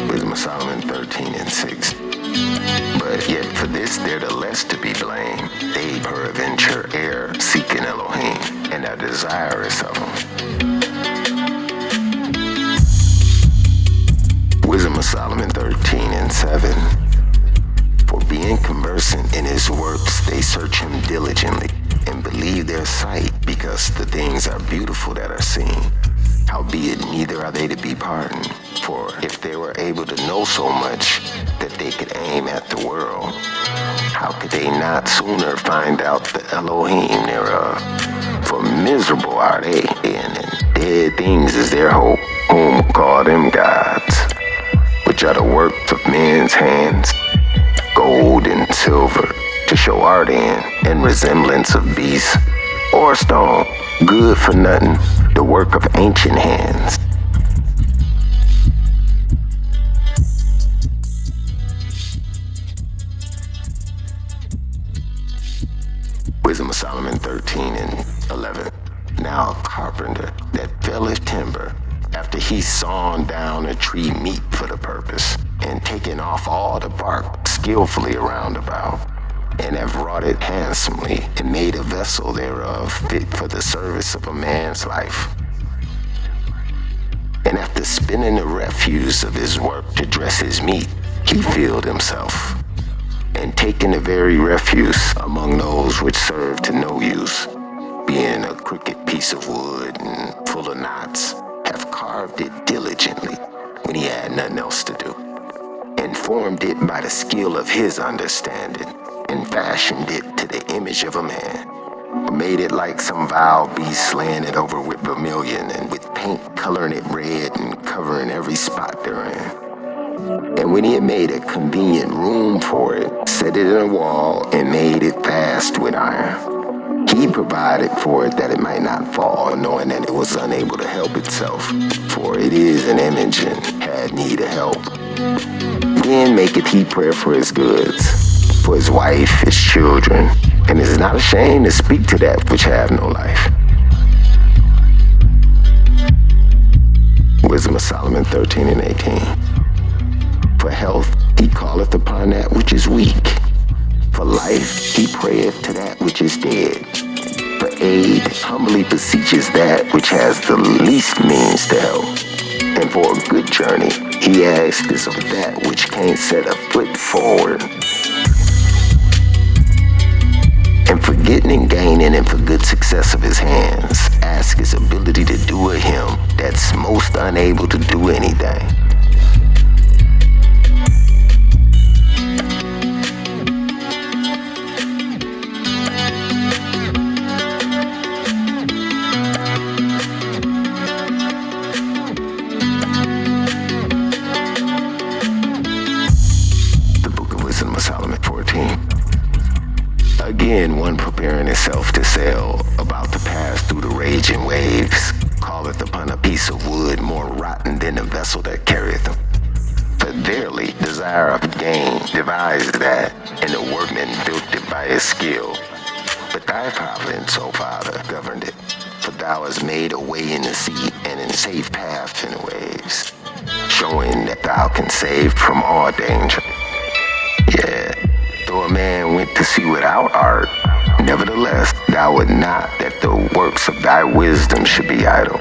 Wisdom of Solomon 13 and 6. But yet for this they're the less to be blamed. They peradventure err, seeking Elohim, and are desirous of him. Wisdom of Solomon 13 and 7. For being conversant person in his works, they search him diligently, and believe their sight, because the things are beautiful that are seen. Howbeit neither are they to be pardoned. For if they were able to know so much that they could aim at the world, how could they not sooner find out the Elohim thereof? For miserable are they, and dead things is their hope, whom call them gods, which are the works of men's hands, gold and silver, to show art in, and resemblance of beasts, or stone, good for nothing, the work of ancient hands. Wisdom of Solomon 13:11. Now a carpenter that felleth timber, after he sawn down a tree meet for the purpose, and taken off all the bark skillfully around about, and have wrought it handsomely, and made a vessel thereof fit for the service of a man's life. And after spinning the refuse of his work to dress his meat, he filled himself, and taking the very refuse among those which serve to no use, being a crooked piece of wood and full of knots, have carved it diligently when he had nothing else to do, and formed it by the skill of his understanding, and fashioned it to the image of a man, made it like some vile beast, slaying it over with vermilion, and with paint coloring it red, and covering every spot therein. And when he had made a convenient room for it, set it in a wall, and made it fast with iron, he provided for it that it might not fall, knowing that it was unable to help itself, for it is an image and had need of help. Then maketh he prayer for his goods, for his wife, his children, and is not ashamed to speak to that which have no life. Wisdom of Solomon 13:18. For health he calleth upon that which is weak. For life he prayeth to that which is dead. For aid humbly beseeches that which has the least means to help. And for a good journey he asks of that which can't set a foot forward. And for getting and gaining, and for good success of his hands, ask his ability to do of him that's most unable to do anything. Again, one preparing himself to sail, about to pass through the raging waves, calleth upon a piece of wood more rotten than the vessel that carrieth him. For verily, desire of gain devised that, and the workman built it by his skill. But thy providence, O Father, governed it. For thou hast made a way in the sea, and in safe path in the waves, showing that thou canst save from all danger. Yeah. Though a man went to sea without art, nevertheless thou would not that the works of thy wisdom should be idle.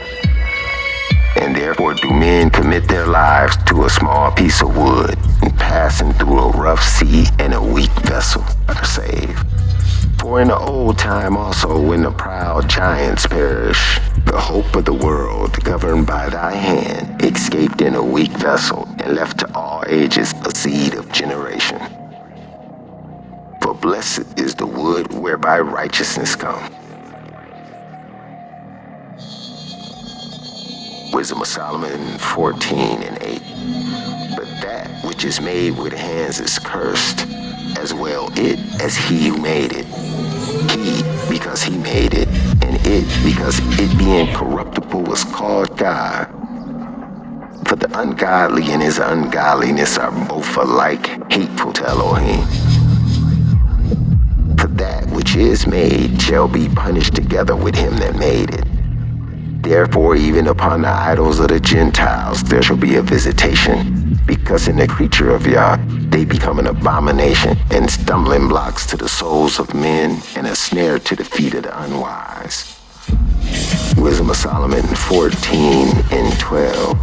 And therefore do men commit their lives to a small piece of wood, and passing through a rough sea in a weak vessel are saved. For in the old time also, when the proud giants perish, the hope of the world, governed by thy hand, escaped in a weak vessel, and left to all ages a seed of generation. For blessed is the wood whereby righteousness come. Wisdom of Solomon 14:8. But that which is made with hands is cursed, as well it as he who made it. He, because he made it, and it, because it being corruptible, was called God. For the ungodly and his ungodliness are both alike hateful to Elohim. For that which is made shall be punished together with him that made it. Therefore, even upon the idols of the Gentiles there shall be a visitation, because in the creature of Yah they become an abomination, and stumbling blocks to the souls of men, and a snare to the feet of the unwise. Wisdom of Solomon 14:12.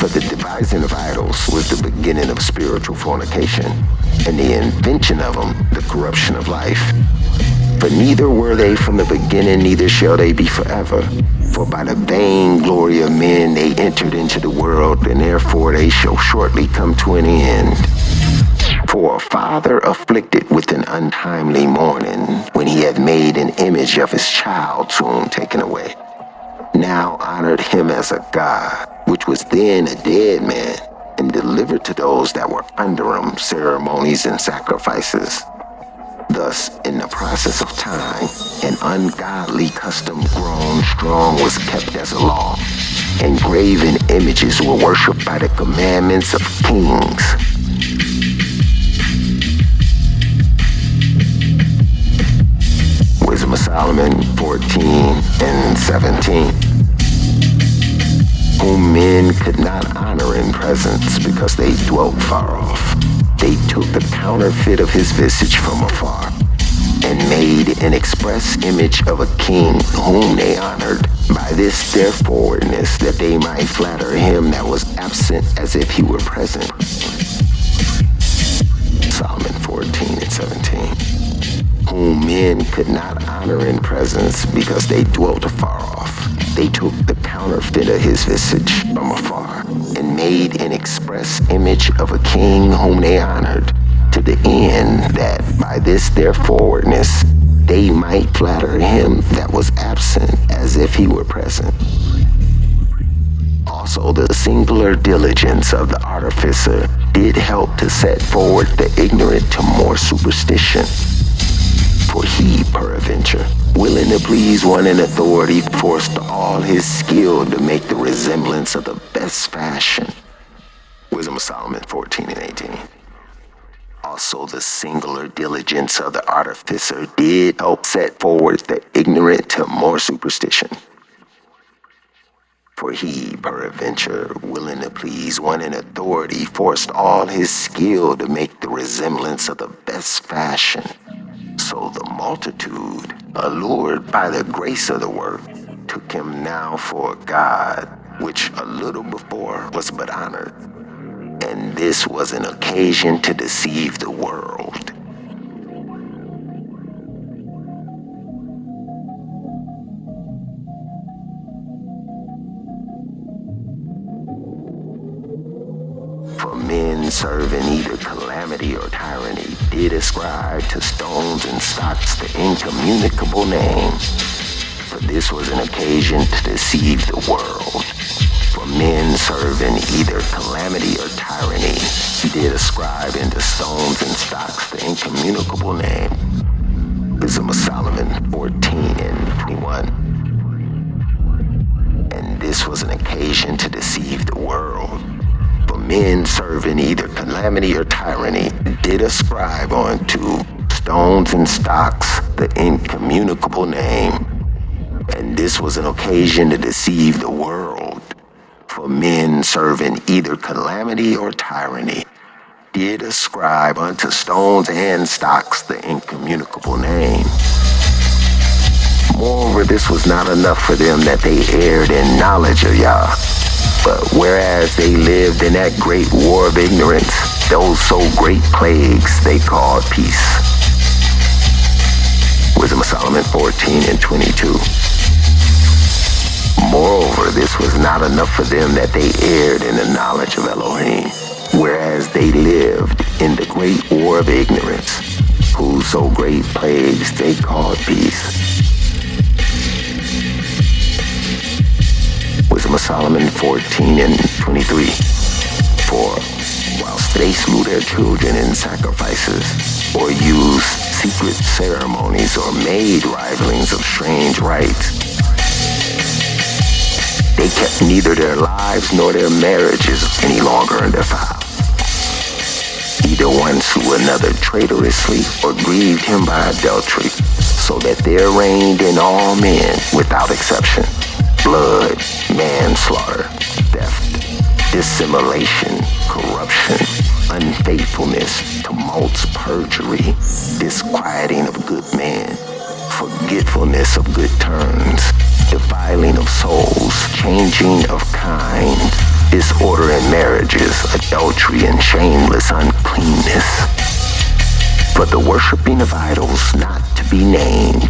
For the devising of idols was the beginning of spiritual fornication, and the invention of them the corruption of life. For neither were they from the beginning, neither shall they be forever. For by the vain glory of men they entered into the world, and therefore they shall shortly come to an end. For a father afflicted with an untimely mourning, when he had made an image of his child soon taken away, now honored him as a God, which was then a dead man, and delivered to those that were under him ceremonies and sacrifices. Thus, in the process of time, an ungodly custom grown strong was kept as a law, and graven images were worshipped by the commandments of kings. Wisdom of Solomon 14 and 17. Whom men could not honor in presence because they dwelt far off. They took the counterfeit of his visage from afar, and made an express image of a king whom they honored. By this their forwardness, that they might flatter him that was absent as if he were present. Solomon 14 and 17. Whom men could not honor in presence because they dwelt afar off. They took the counterfeit of his visage from afar, and made an express image of a king whom they honored, to the end that by this their forwardness they might flatter him that was absent as if he were present. Also the singular diligence of the artificer did help to set forward the ignorant to more superstition. For he, peradventure, willing to please one in authority, forced all his skill to make the resemblance of the best fashion. Wisdom of Solomon 14 and 18. Also the singular diligence of the artificer did help set forward the ignorant to more superstition. For he, peradventure, willing to please one in authority, forced all his skill to make the resemblance of the best fashion. So the multitude, allured by the grace of the work, took him now for a god, which a little before was but honored. And this was an occasion to deceive the world. For men serving either calamity or tyranny did ascribe to stones and stocks the incommunicable name. For this was an occasion to deceive the world. For men serving either calamity or tyranny did ascribe unto stones and stocks the incommunicable name. Wisdom of Solomon 14 and 21. And this was an occasion to deceive the world. For men serving either calamity or tyranny did ascribe unto stones and stocks the incommunicable name. And this was an occasion to deceive the world. For men serving either calamity or tyranny did ascribe unto stones and stocks the incommunicable name. Moreover, this was not enough for them that they erred in knowledge of Yah. But whereas they lived in that great war of ignorance, those so great plagues they called peace. Wisdom of Solomon 14 and 22. Moreover, this was not enough for them that they erred in the knowledge of Elohim, whereas they lived in the great war of ignorance, whose so great plagues they called peace. Wisdom of Solomon 14 and 23. For whilst they slew their children in sacrifices, or used secret ceremonies, or made rivalings of strange rites, they kept neither their lives nor their marriages any longer undefiled. Either one slew another traitorously, or grieved him by adultery, so that there reigned in all men, without exception, blood, manslaughter, theft, dissimulation, corruption, unfaithfulness, tumults, perjury, disquieting of good men, forgetfulness of good turns, defiling of souls, changing of kind, disorder in marriages, adultery and shameless uncleanness. For the worshiping of idols not to be named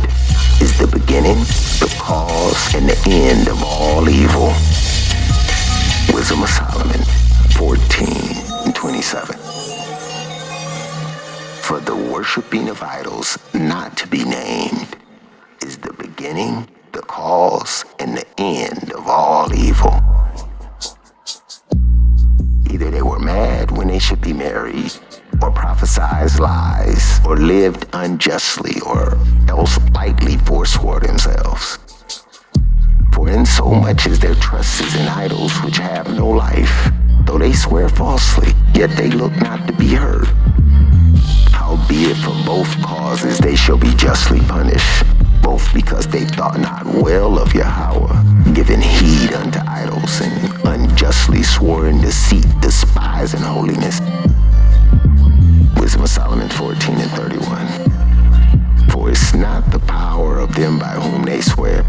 is the beginning, the cause, and the end of all evil. Wisdom of Solomon 14:27. For the worshiping of idols not to be named is the beginning, the cause, and the end of all evil. Either they were mad when they should be married, or prophesied lies, or lived unjustly, or else lightly forswore themselves. For in so much as their trust is in idols which have no life, though they swear falsely, yet they look not to be heard. Howbeit for both causes they shall be justly punished, both because they thought not well of YHWH, giving heed unto idols, and unjustly swore in deceit, despising holiness. Wisdom of Solomon 14:31. For it's not the power of them by whom they swear,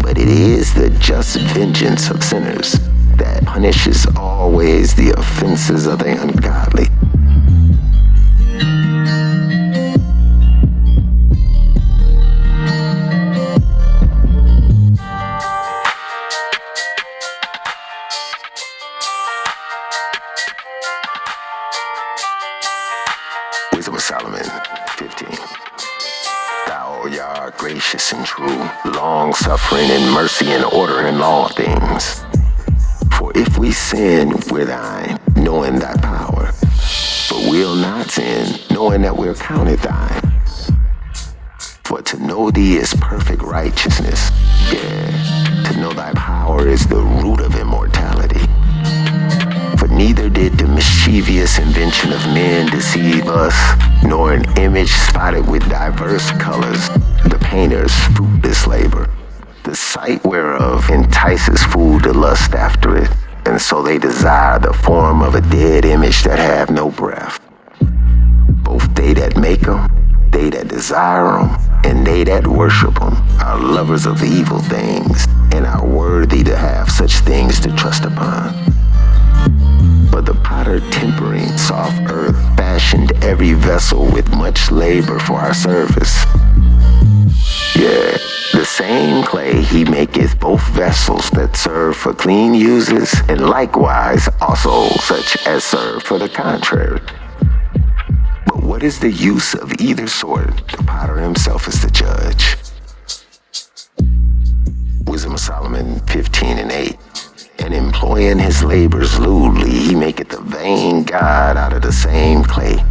but it is the just vengeance of sinners that punishes always the offenses of the ungodly. Wisdom of Solomon 15. Thou, Yah, art gracious and true, long-suffering in mercy and order in all things. For if we sin, we're thine, knowing thy power. But we'll not sin, knowing that we're counted thine. For to know thee is perfect righteousness. Yeah, to know thy power is the root of immortality. For neither did the mischievous invention of men deceive us, nor an image spotted with diverse colors, the painter's fruitless labor, the sight whereof entices fool to lust after it, and so they desire the form of a dead image that have no breath. Both they that make them, they that desire them, and they that worship them are lovers of evil things, and are worthy to have such things to trust upon. For the potter tempering soft earth fashioned every vessel with much labor for our service. Yeah, the same clay he maketh both vessels that serve for clean uses, and likewise also such as serve for the contrary. But what is the use of either sort? The potter himself is the judge. Wisdom of Solomon 15:8. And employing his labors lewdly, he maketh a vain god out of the same clay.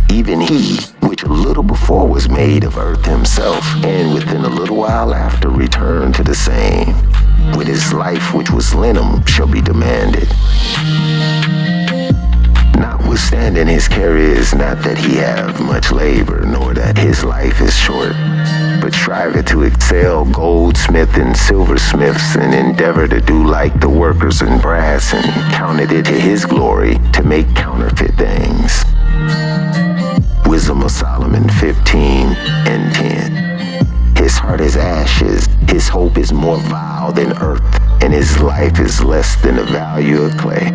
Even he, which a little before was made of earth himself, and within a little while after returned to the same, with his life which was linen shall be demanded. Notwithstanding his care is not that he have much labor, nor that his life is short, but striveth to excel goldsmith and silversmiths, and endeavor to do like the workers in brass, and counted it to his glory to make counterfeit things. Wisdom of Solomon 15:10. His heart is ashes, his hope is more vile than earth, and his life is less than the value of clay.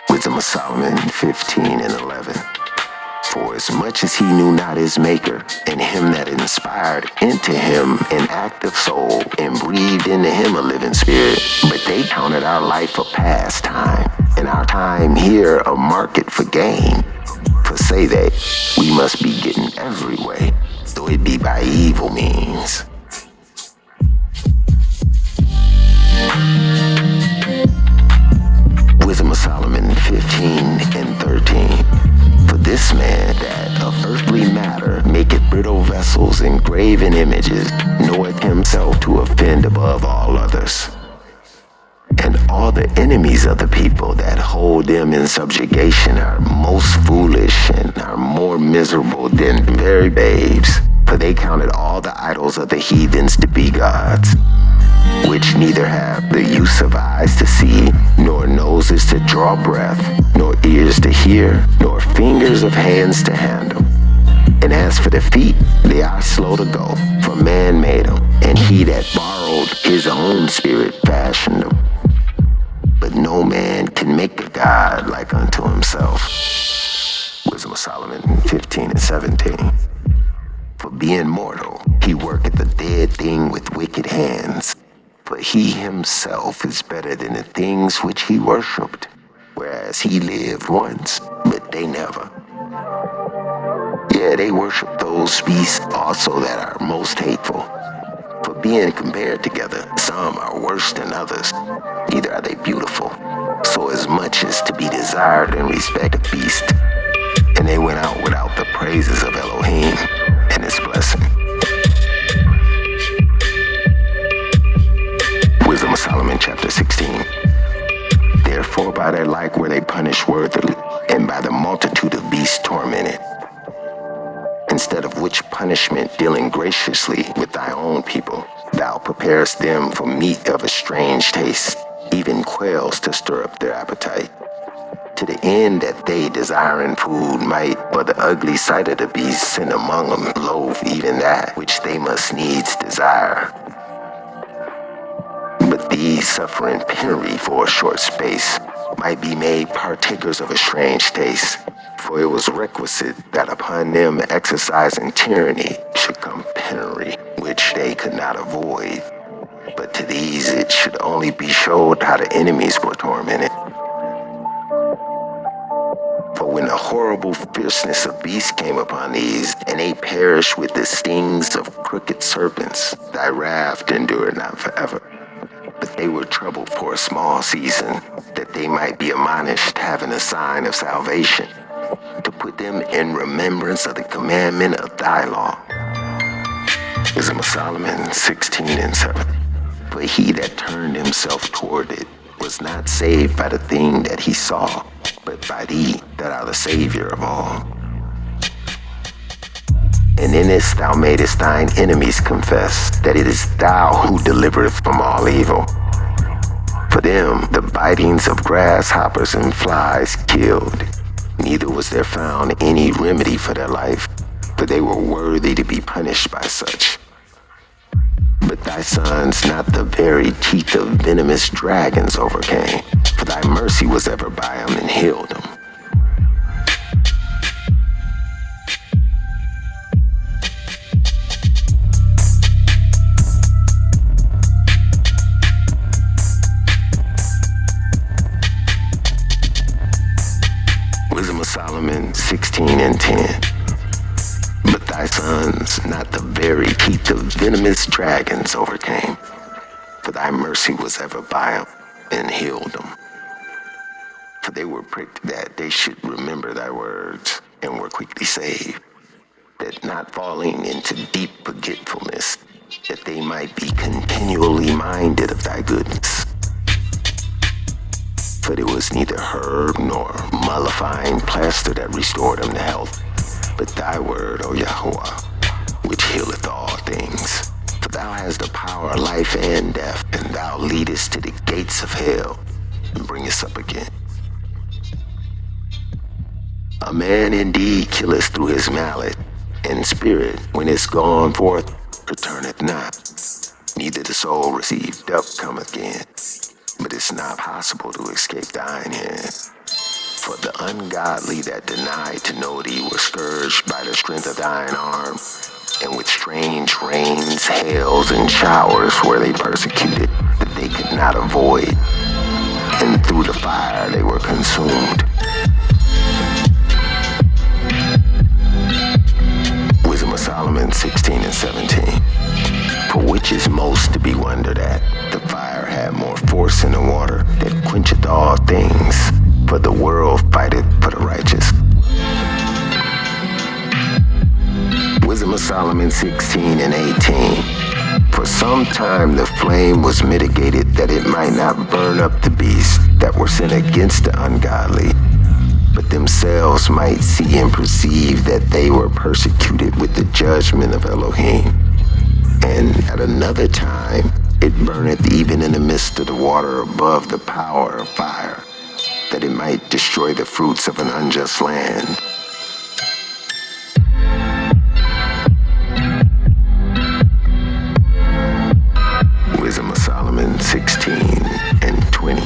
Wisdom of Solomon 15:11. For as much as he knew not his maker, and him that inspired into him an active soul, and breathed into him a living spirit, but they counted our life a pastime, and our time here a market for gain. For say they, we must be getting every way, though it be by evil means. Wisdom of Solomon 15:13. For this man that of earthly matter maketh brittle vessels and graven images, knoweth himself to offend above all others. And all the enemies of the people that hold them in subjugation are most foolish, and are more miserable than very babes, for they counted all the idols of the heathens to be gods. which neither have the use of eyes to see, nor noses to draw breath, nor ears to hear, nor fingers of hands to handle. And as for the feet, they are slow to go, for man made them, and he that borrowed his own spirit fashioned them. But no man can make a God like unto himself. Wisdom of Solomon 15 and 17. For being mortal, he worketh a dead thing with wicked hands. For he himself is better than the things which he worshipped, whereas he lived once, but they never. Yeah, they worship those beasts also that are most hateful. For being compared together, some are worse than others. Neither are they beautiful, so as much as to be desired and respect a beast. And they went out without the praises of Elohim and his blessing. Wisdom of Solomon chapter 16. Therefore by their like were they punished worthily, and by the multitude of beasts tormented. Instead of which punishment, dealing graciously with thy own people, thou preparest them for meat of a strange taste, even quails to stir up their appetite, to the end that they, desiring food, might, for the ugly sight of the beast, send among them loathe even that which they must needs desire. But these, suffering penury for a short space, might be made partakers of a strange taste. For it was requisite that upon them exercising tyranny should come penury, which they could not avoid. But to these it should only be showed how the enemies were tormented. For when the horrible fierceness of beasts came upon these, and they perished with the stings of crooked serpents, thy wrath endured not forever. But they were troubled for a small season, that they might be admonished, having a sign of salvation, to put them in remembrance of the commandment of thy law. Wisdom of Solomon 16 and 7. For he that turned himself toward it was not saved by the thing that he saw, but by thee that art the Savior of all. And in this thou madest thine enemies confess that it is thou who delivereth from all evil. For them the bitings of grasshoppers and flies killed. Neither was there found any remedy for their life, for they were worthy to be punished by such. But thy sons not the very teeth of venomous dragons overcame, for thy mercy was ever by them and healed them. Wisdom of Solomon 16 and 10. But thy sons not the very teeth of venomous dragons overcame, for thy mercy was ever by them and healed them. For they were pricked that they should remember thy words, and were quickly saved, that not falling into deep forgetfulness, that they might be continually minded of thy goodness. For there was neither herb nor mollifying plaster that restored them to health, but thy word, O YHWH, which healeth all things. For thou hast the power of life and death, and thou leadest to the gates of hell, and bringest up again. A man indeed killeth through his mallet, and spirit, when it's gone forth, returneth not. Neither the soul received up cometh again. But it's not possible to escape thine hand. For the ungodly that denied to know thee were scourged by the strength of thine arm, and with strange rains, hails, and showers were they persecuted, that they could not avoid, and through the fire they were consumed. Wisdom of Solomon 16 and 17. For which is most to be wondered at, the fire had more force in the water that quencheth all things, for the world fighteth for the righteous. Wisdom of Solomon 16 and 18. For some time the flame was mitigated that it might not burn up the beasts that were sent against the ungodly, but themselves might see and perceive that they were persecuted with the judgment of Elohim. And at another time, It burneth even in the midst of the water above the power of fire, that it might destroy the fruits of an unjust land. Wisdom of Solomon 16:20.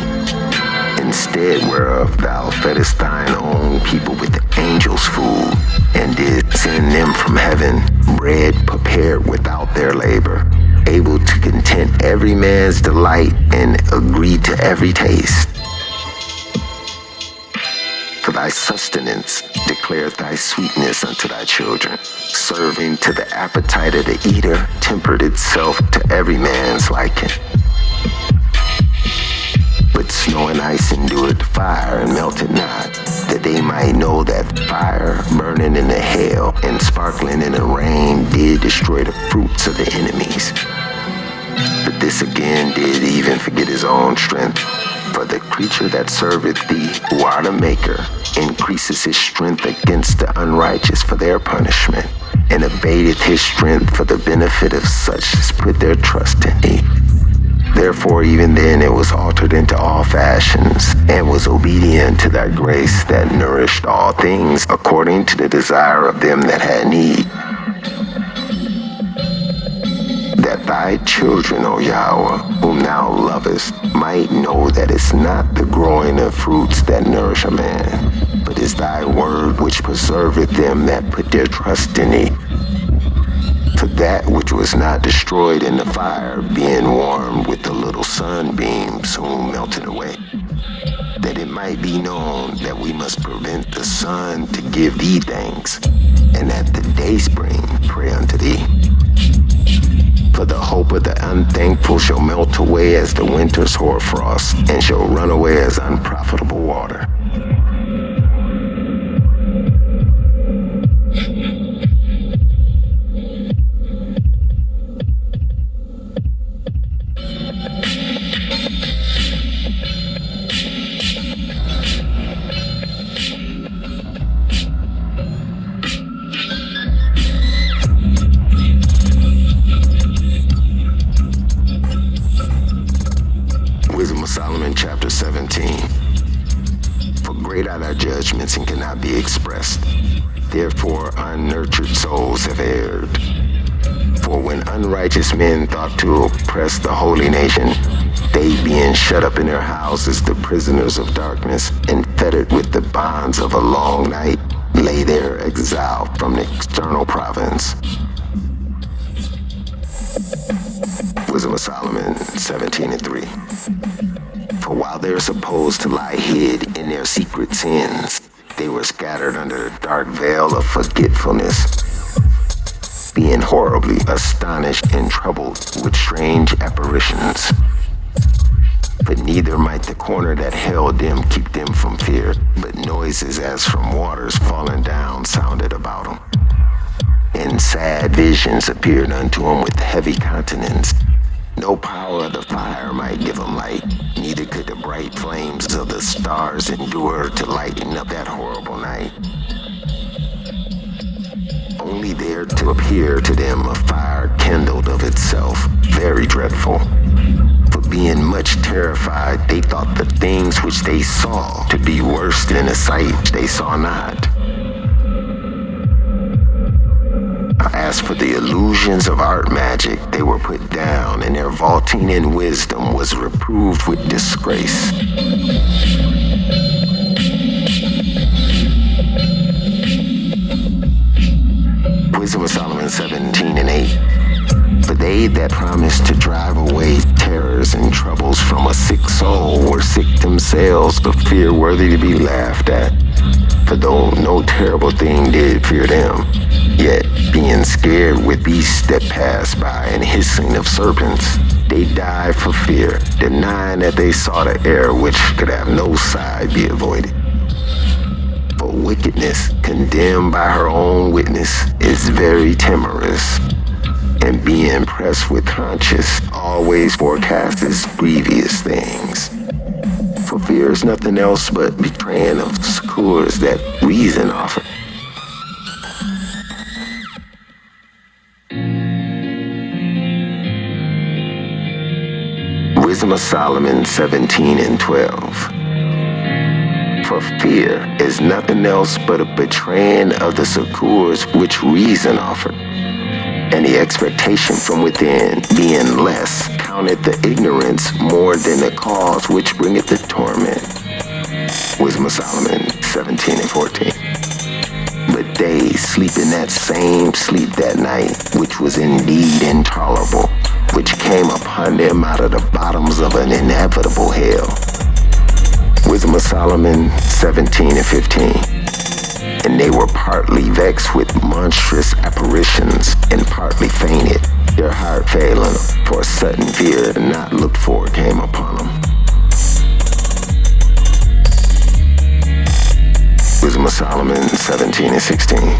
Instead whereof thou feddest thine own people with angels' food, and did send them from heaven bread prepared without their labor, able to content every man's delight and agree to every taste. For thy sustenance declareth thy sweetness unto thy children, serving to the appetite of the eater, tempered itself to every man's liking. But snow and ice endured fire and melted not, that they might know that fire burning in the hail and sparkling in the rain did destroy the fruits of the enemies. But this again did even forget his own strength. For the creature that serveth thee, who art a maker, increases his strength against the unrighteous for their punishment, and abateth his strength for the benefit of such as put their trust in thee. Therefore even then it was altered into all fashions, and was obedient to thy grace that nourished all things according to the desire of them that had need. That thy children, O Yahweh, whom thou lovest, might know that it's not the growing of fruits that nourish a man, but is thy word which preserveth them that put their trust in thee. For that which was not destroyed in the fire, being warmed with the little sunbeam, soon melted away. That it might be known that we must prevent the sun to give thee thanks, and at the dayspring pray unto thee. For the hope of the unthankful shall melt away as the winter's hoarfrost, and shall run away as unprofitable water. Wisdom of Solomon chapter 17. For great are thy judgments and cannot be expressed. Therefore unnurtured souls have erred. For when unrighteous men thought to oppress the holy nation, they being shut up in their houses, the prisoners of darkness, and fettered with the bonds of a long night, lay there exiled from the external province. Wisdom of Solomon 17:3. For while they are supposed to lie hid in their secret sins, they were scattered under the dark veil of forgetfulness, being horribly astonished and troubled with strange apparitions. But neither might the corner that held them keep them from fear, but noises as from waters falling down sounded about them. And sad visions appeared unto them with heavy countenance. No power of the fire might give them light, neither could the bright flames of the stars endure to lighten up that horrible night. Only there to appear to them a fire kindled of itself, very dreadful. For being much terrified, they thought the things which they saw to be worse than a sight they saw not. As for the illusions of art magic, they were put down, and their vaulting in wisdom was reproved with disgrace. Wisdom of Solomon 17:8. For they that promised to drive away terrors and troubles from a sick soul were sick themselves of fear worthy to be laughed at. For though no terrible thing did fear them, yet being scared with beasts that pass by and hissing of serpents, they died for fear, denying that they saw the air which could have no side be avoided. For wickedness, condemned by her own witness, is very timorous, and being pressed with conscience always forecasts grievous things. For fear is nothing else but betraying of succors that reason offers. Wisdom of Solomon 17:12. For fear is nothing else but a betraying of the succours which reason offered, and the expectation from within being less counted the ignorance more than the cause which bringeth the torment. Wisdom of Solomon 17:14. But they sleep in that same sleep that night, which was indeed intolerable, which came upon them out of the bottoms of an inevitable hell. Wisdom of Solomon 17:15. And they were partly vexed with monstrous apparitions, and partly fainted, their heart failing, for a sudden fear not looked for came upon them. Wisdom of Solomon 17:16.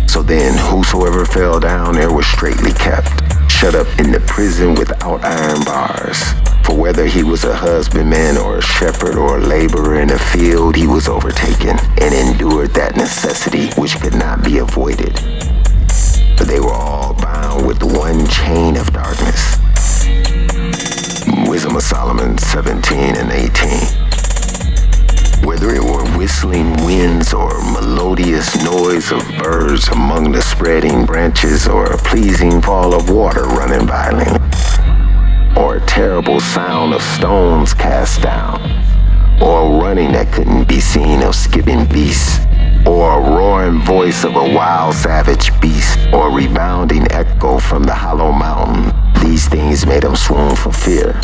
So then whosoever fell down there was straitly kept, shut up in the prison without iron bars. For whether he was a husbandman or a shepherd or a laborer in a field, he was overtaken and endured that necessity which could not be avoided. For they were all bound with one chain of darkness. Wisdom of Solomon 17:18. Whether it were whistling winds or melodious noise of birds among the spreading branches, or a pleasing fall of water running violently, or a terrible sound of stones cast down, or a running that couldn't be seen of skipping beasts, or a roaring voice of a wild savage beast, or a rebounding echo from the hollow mountain, these things made them swoon for fear.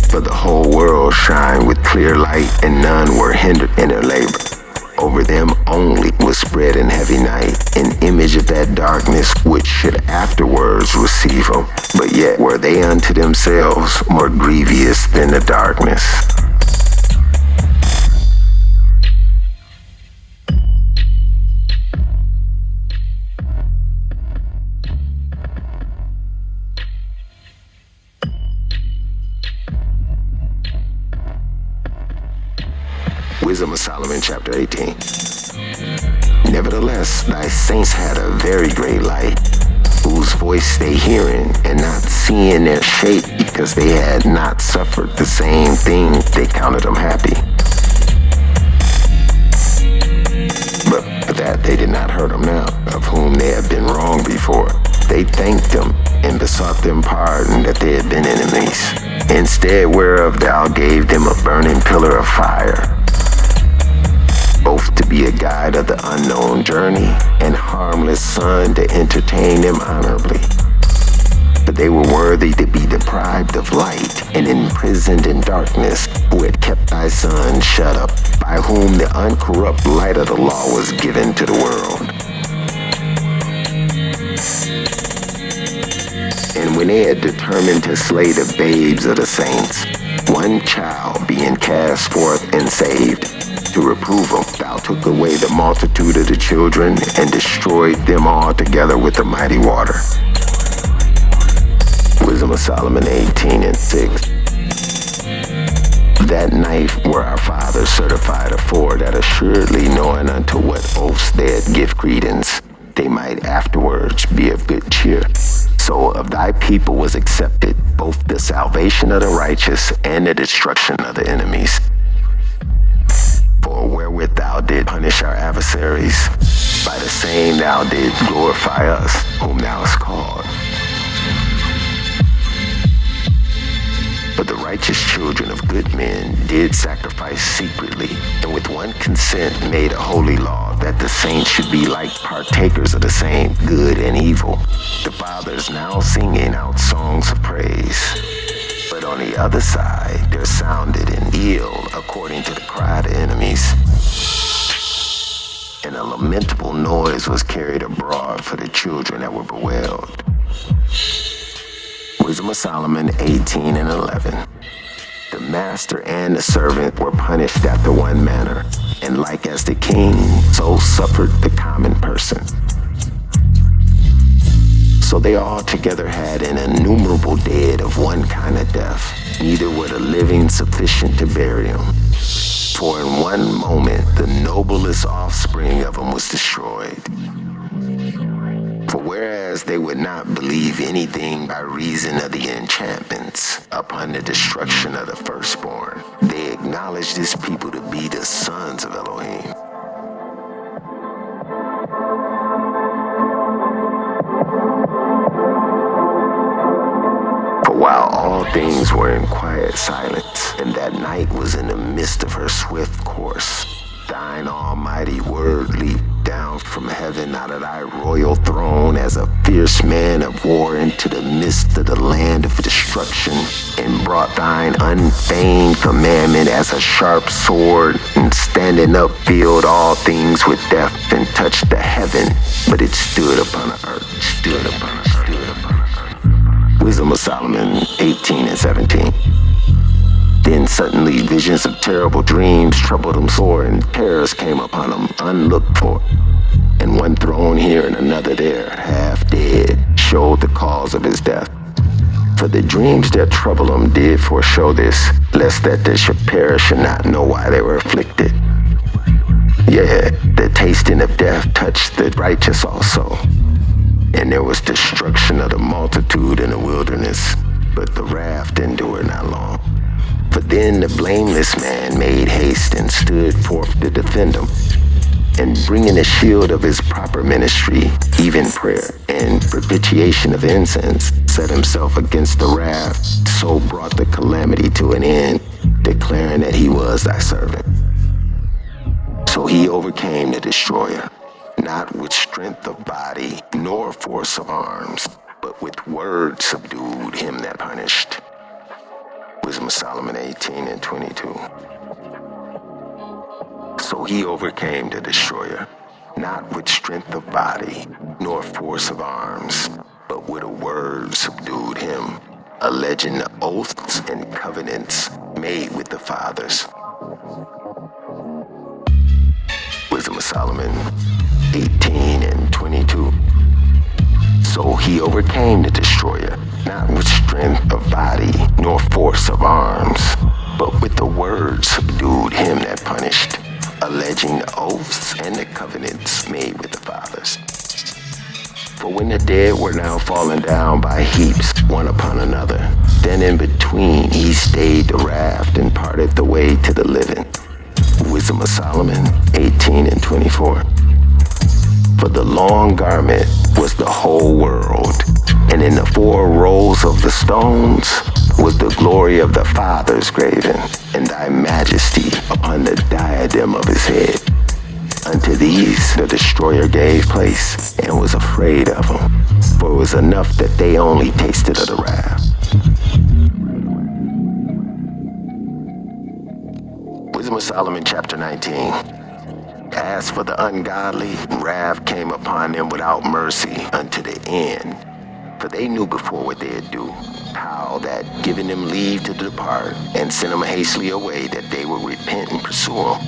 For the whole world shined with clear light, and none were hindered in their labor. Over them only was spread in heavy night, an image of that darkness which should afterwards receive them. But yet were they unto themselves more grievous than the darkness. Wisdom of Solomon chapter 18. Nevertheless, thy saints had a very great light, whose voice they hearing and not seeing their shape, because they had not suffered the same thing, they counted them happy. But for that they did not hurt them now, of whom they had been wrong before. They thanked them and besought them pardon that they had been enemies, instead whereof thou gave them a burning pillar of fire, both to be a guide of the unknown journey, and harmless sun to entertain them honorably. But they were worthy to be deprived of light, and imprisoned in darkness, who had kept thy son shut up, by whom the uncorrupt light of the law was given to the world. And when they had determined to slay the babes of the saints, one child being cast forth and saved, to reprove them, thou took away the multitude of the children, and destroyed them all together with the mighty water. Wisdom of Solomon 18:6. That night were our fathers certified afore, that assuredly knowing unto what oaths they'd give credence, they might afterwards be of good cheer. So of thy people was accepted both the salvation of the righteous and the destruction of the enemies. For wherewith thou did punish our adversaries, by the same thou did glorify us, whom thou hast called. But the righteous children of good men did sacrifice secretly, and with one consent made a holy law, that the saints should be like partakers of the same good and evil, the fathers now singing out songs of praise. But on the other side there sounded an ill according to the cry of the enemies, and a lamentable noise was carried abroad for the children that were bewailed. Wisdom of Solomon 18:11. The master and the servant were punished after one manner, and like as the king, so suffered the common person. So they all together had an innumerable dead of one kind of death, neither were the living sufficient to bury them. For in one moment the noblest offspring of them was destroyed. For whereas they would not believe anything by reason of the enchantments upon the destruction of the firstborn, they acknowledged this people to be the sons of Elohim. For while all things were in quiet silence, and that night was in the midst of her swift course, thine almighty word leaped down from heaven out of thy royal throne as a fierce man of war into the midst of the land of destruction, and brought thine unfeigned commandment as a sharp sword, and standing up filled all things with death, and touched the heaven, but it stood upon the earth, stood upon the earth. Wisdom of Solomon 18 and 17. Then suddenly visions of terrible dreams troubled him sore, and terrors came upon him unlooked for. And one thrown here and another there, half dead, showed the cause of his death. For the dreams that troubled him did foreshow this, lest that they should perish and not know why they were afflicted. Yea, the tasting of death touched the righteous also. And there was destruction of the multitude in the wilderness, but the wrath endured not long. For then the blameless man made haste and stood forth to defend him, and bringing a shield of his proper ministry, even prayer and propitiation of incense, set himself against the wrath, so brought the calamity to an end, declaring that he was thy servant. So he overcame the destroyer, not with strength of body, nor force of arms, but with word subdued him that punished. Wisdom of Solomon 18 and 22. So he overcame the destroyer, not with strength of body, nor force of arms, but with a word subdued him, alleging the oaths and covenants made with the fathers. Wisdom of Solomon 18 and 22. So he overcame the destroyer, not with strength of body, nor force of arms, but with the word subdued him that punished, alleging the oaths and the covenants made with the fathers. For when the dead were now fallen down by heaps, one upon another, then in between he stayed the raft and parted the way to the living. Wisdom of Solomon 18 and 24. For the long garment was the whole world, and in the 4 rows of the stones was the glory of the fathers graven, and thy majesty upon the diadem of his head. Unto these the destroyer gave place, and was afraid of them, for it was enough that they only tasted of the wrath. Wisdom of Solomon chapter 19. As for the ungodly, wrath came upon them without mercy unto the end. For they knew before what they had do, how that giving them leave to depart, and sent them hastily away, that they would repent and pursue them.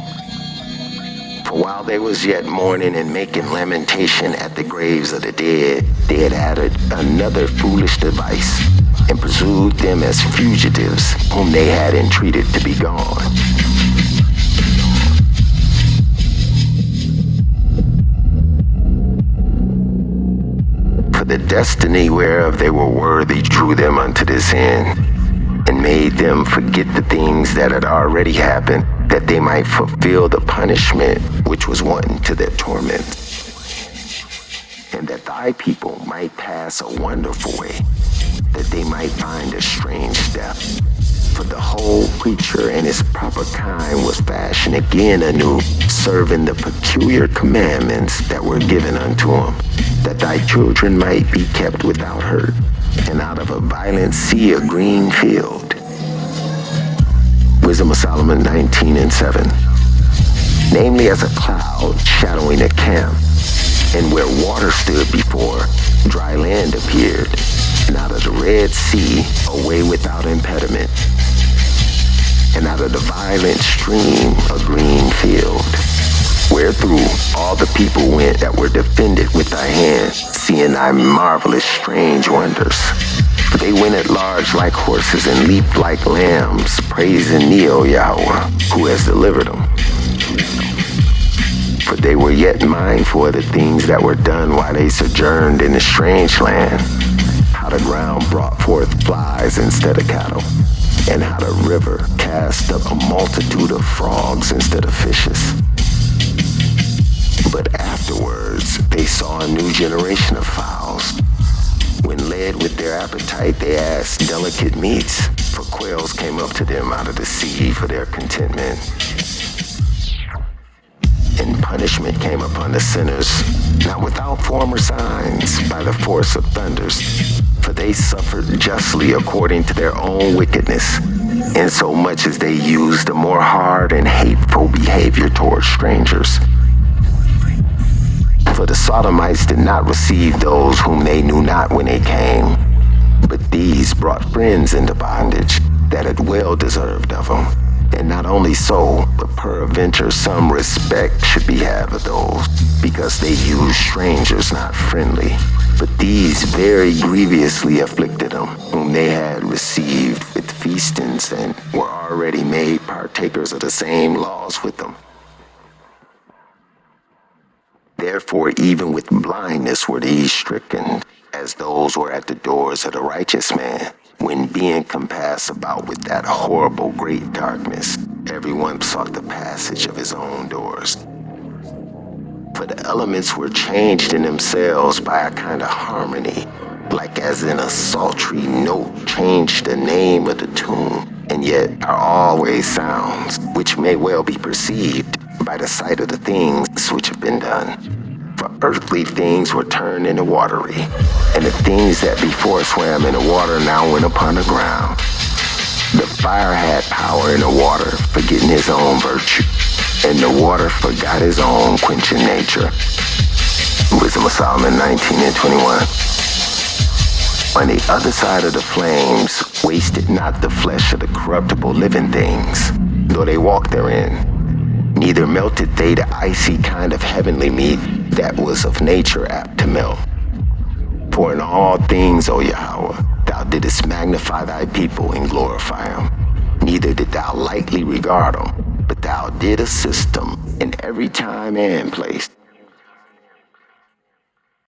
For while they was yet mourning and making lamentation at the graves of the dead, they had added another foolish device, and pursued them as fugitives, whom they had entreated to be gone. The destiny whereof they were worthy drew them unto this end, and made them forget the things that had already happened, that they might fulfill the punishment which was wanting to their torment, and that thy people might pass a wonderful way, that they might find a strange step. For the whole creature and its proper kind was fashioned again anew, serving the peculiar commandments that were given unto them, that thy children might be kept without hurt, and out of a violent sea a green field. Wisdom of Solomon 19 and 7. Namely as a cloud shadowing a camp, and where water stood before, dry land appeared, and out of the Red Sea a way without impediment, and out of the violent stream a green field, wherethrough all the people went that were defended with thy hand, seeing thy marvelous strange wonders. For they went at large like horses and leaped like lambs, praising thee, O Yahweh, who has delivered them. For they were yet mindful of the things that were done while they sojourned in a strange land, how the ground brought forth flies instead of cattle, and how the river cast up a multitude of frogs instead of fishes. But afterwards they saw a new generation of fowls. When led with their appetite, they asked delicate meats, for quails came up to them out of the sea for their contentment. And punishment came upon the sinners, not without former signs, by the force of thunders. For they suffered justly according to their own wickedness, insomuch as they used a more hard and hateful behavior towards strangers. For the Sodomites did not receive those whom they knew not when they came, but these brought friends into bondage that had well deserved of them. And not only so, but peradventure some respect should be had of those, because they used strangers not friendly. But these very grievously afflicted them, whom they had received with feastings, and were already made partakers of the same laws with them. Therefore, even with blindness were these stricken, as those were at the doors of the righteous man, when being compassed about with that horrible great darkness, everyone sought the passage of his own doors. For the elements were changed in themselves by a kind of harmony, like as in a sultry note changed the name of the tune, and yet are always sounds, which may well be perceived by the sight of the things which have been done. For earthly things were turned into watery, and the things that before swam in the water now went upon the ground. The fire had power in the water, forgetting his own virtue, and the water forgot his own quenching nature. Wisdom of Solomon 19 and 21. On the other side of the flames wasted not the flesh of the corruptible living things, though they walked therein. Neither melted they the icy kind of heavenly meat that was of nature apt to melt. For in all things, O Yahweh, thou didst magnify thy people and glorify them. Neither did thou lightly regard them, but thou did assist them in every time and place.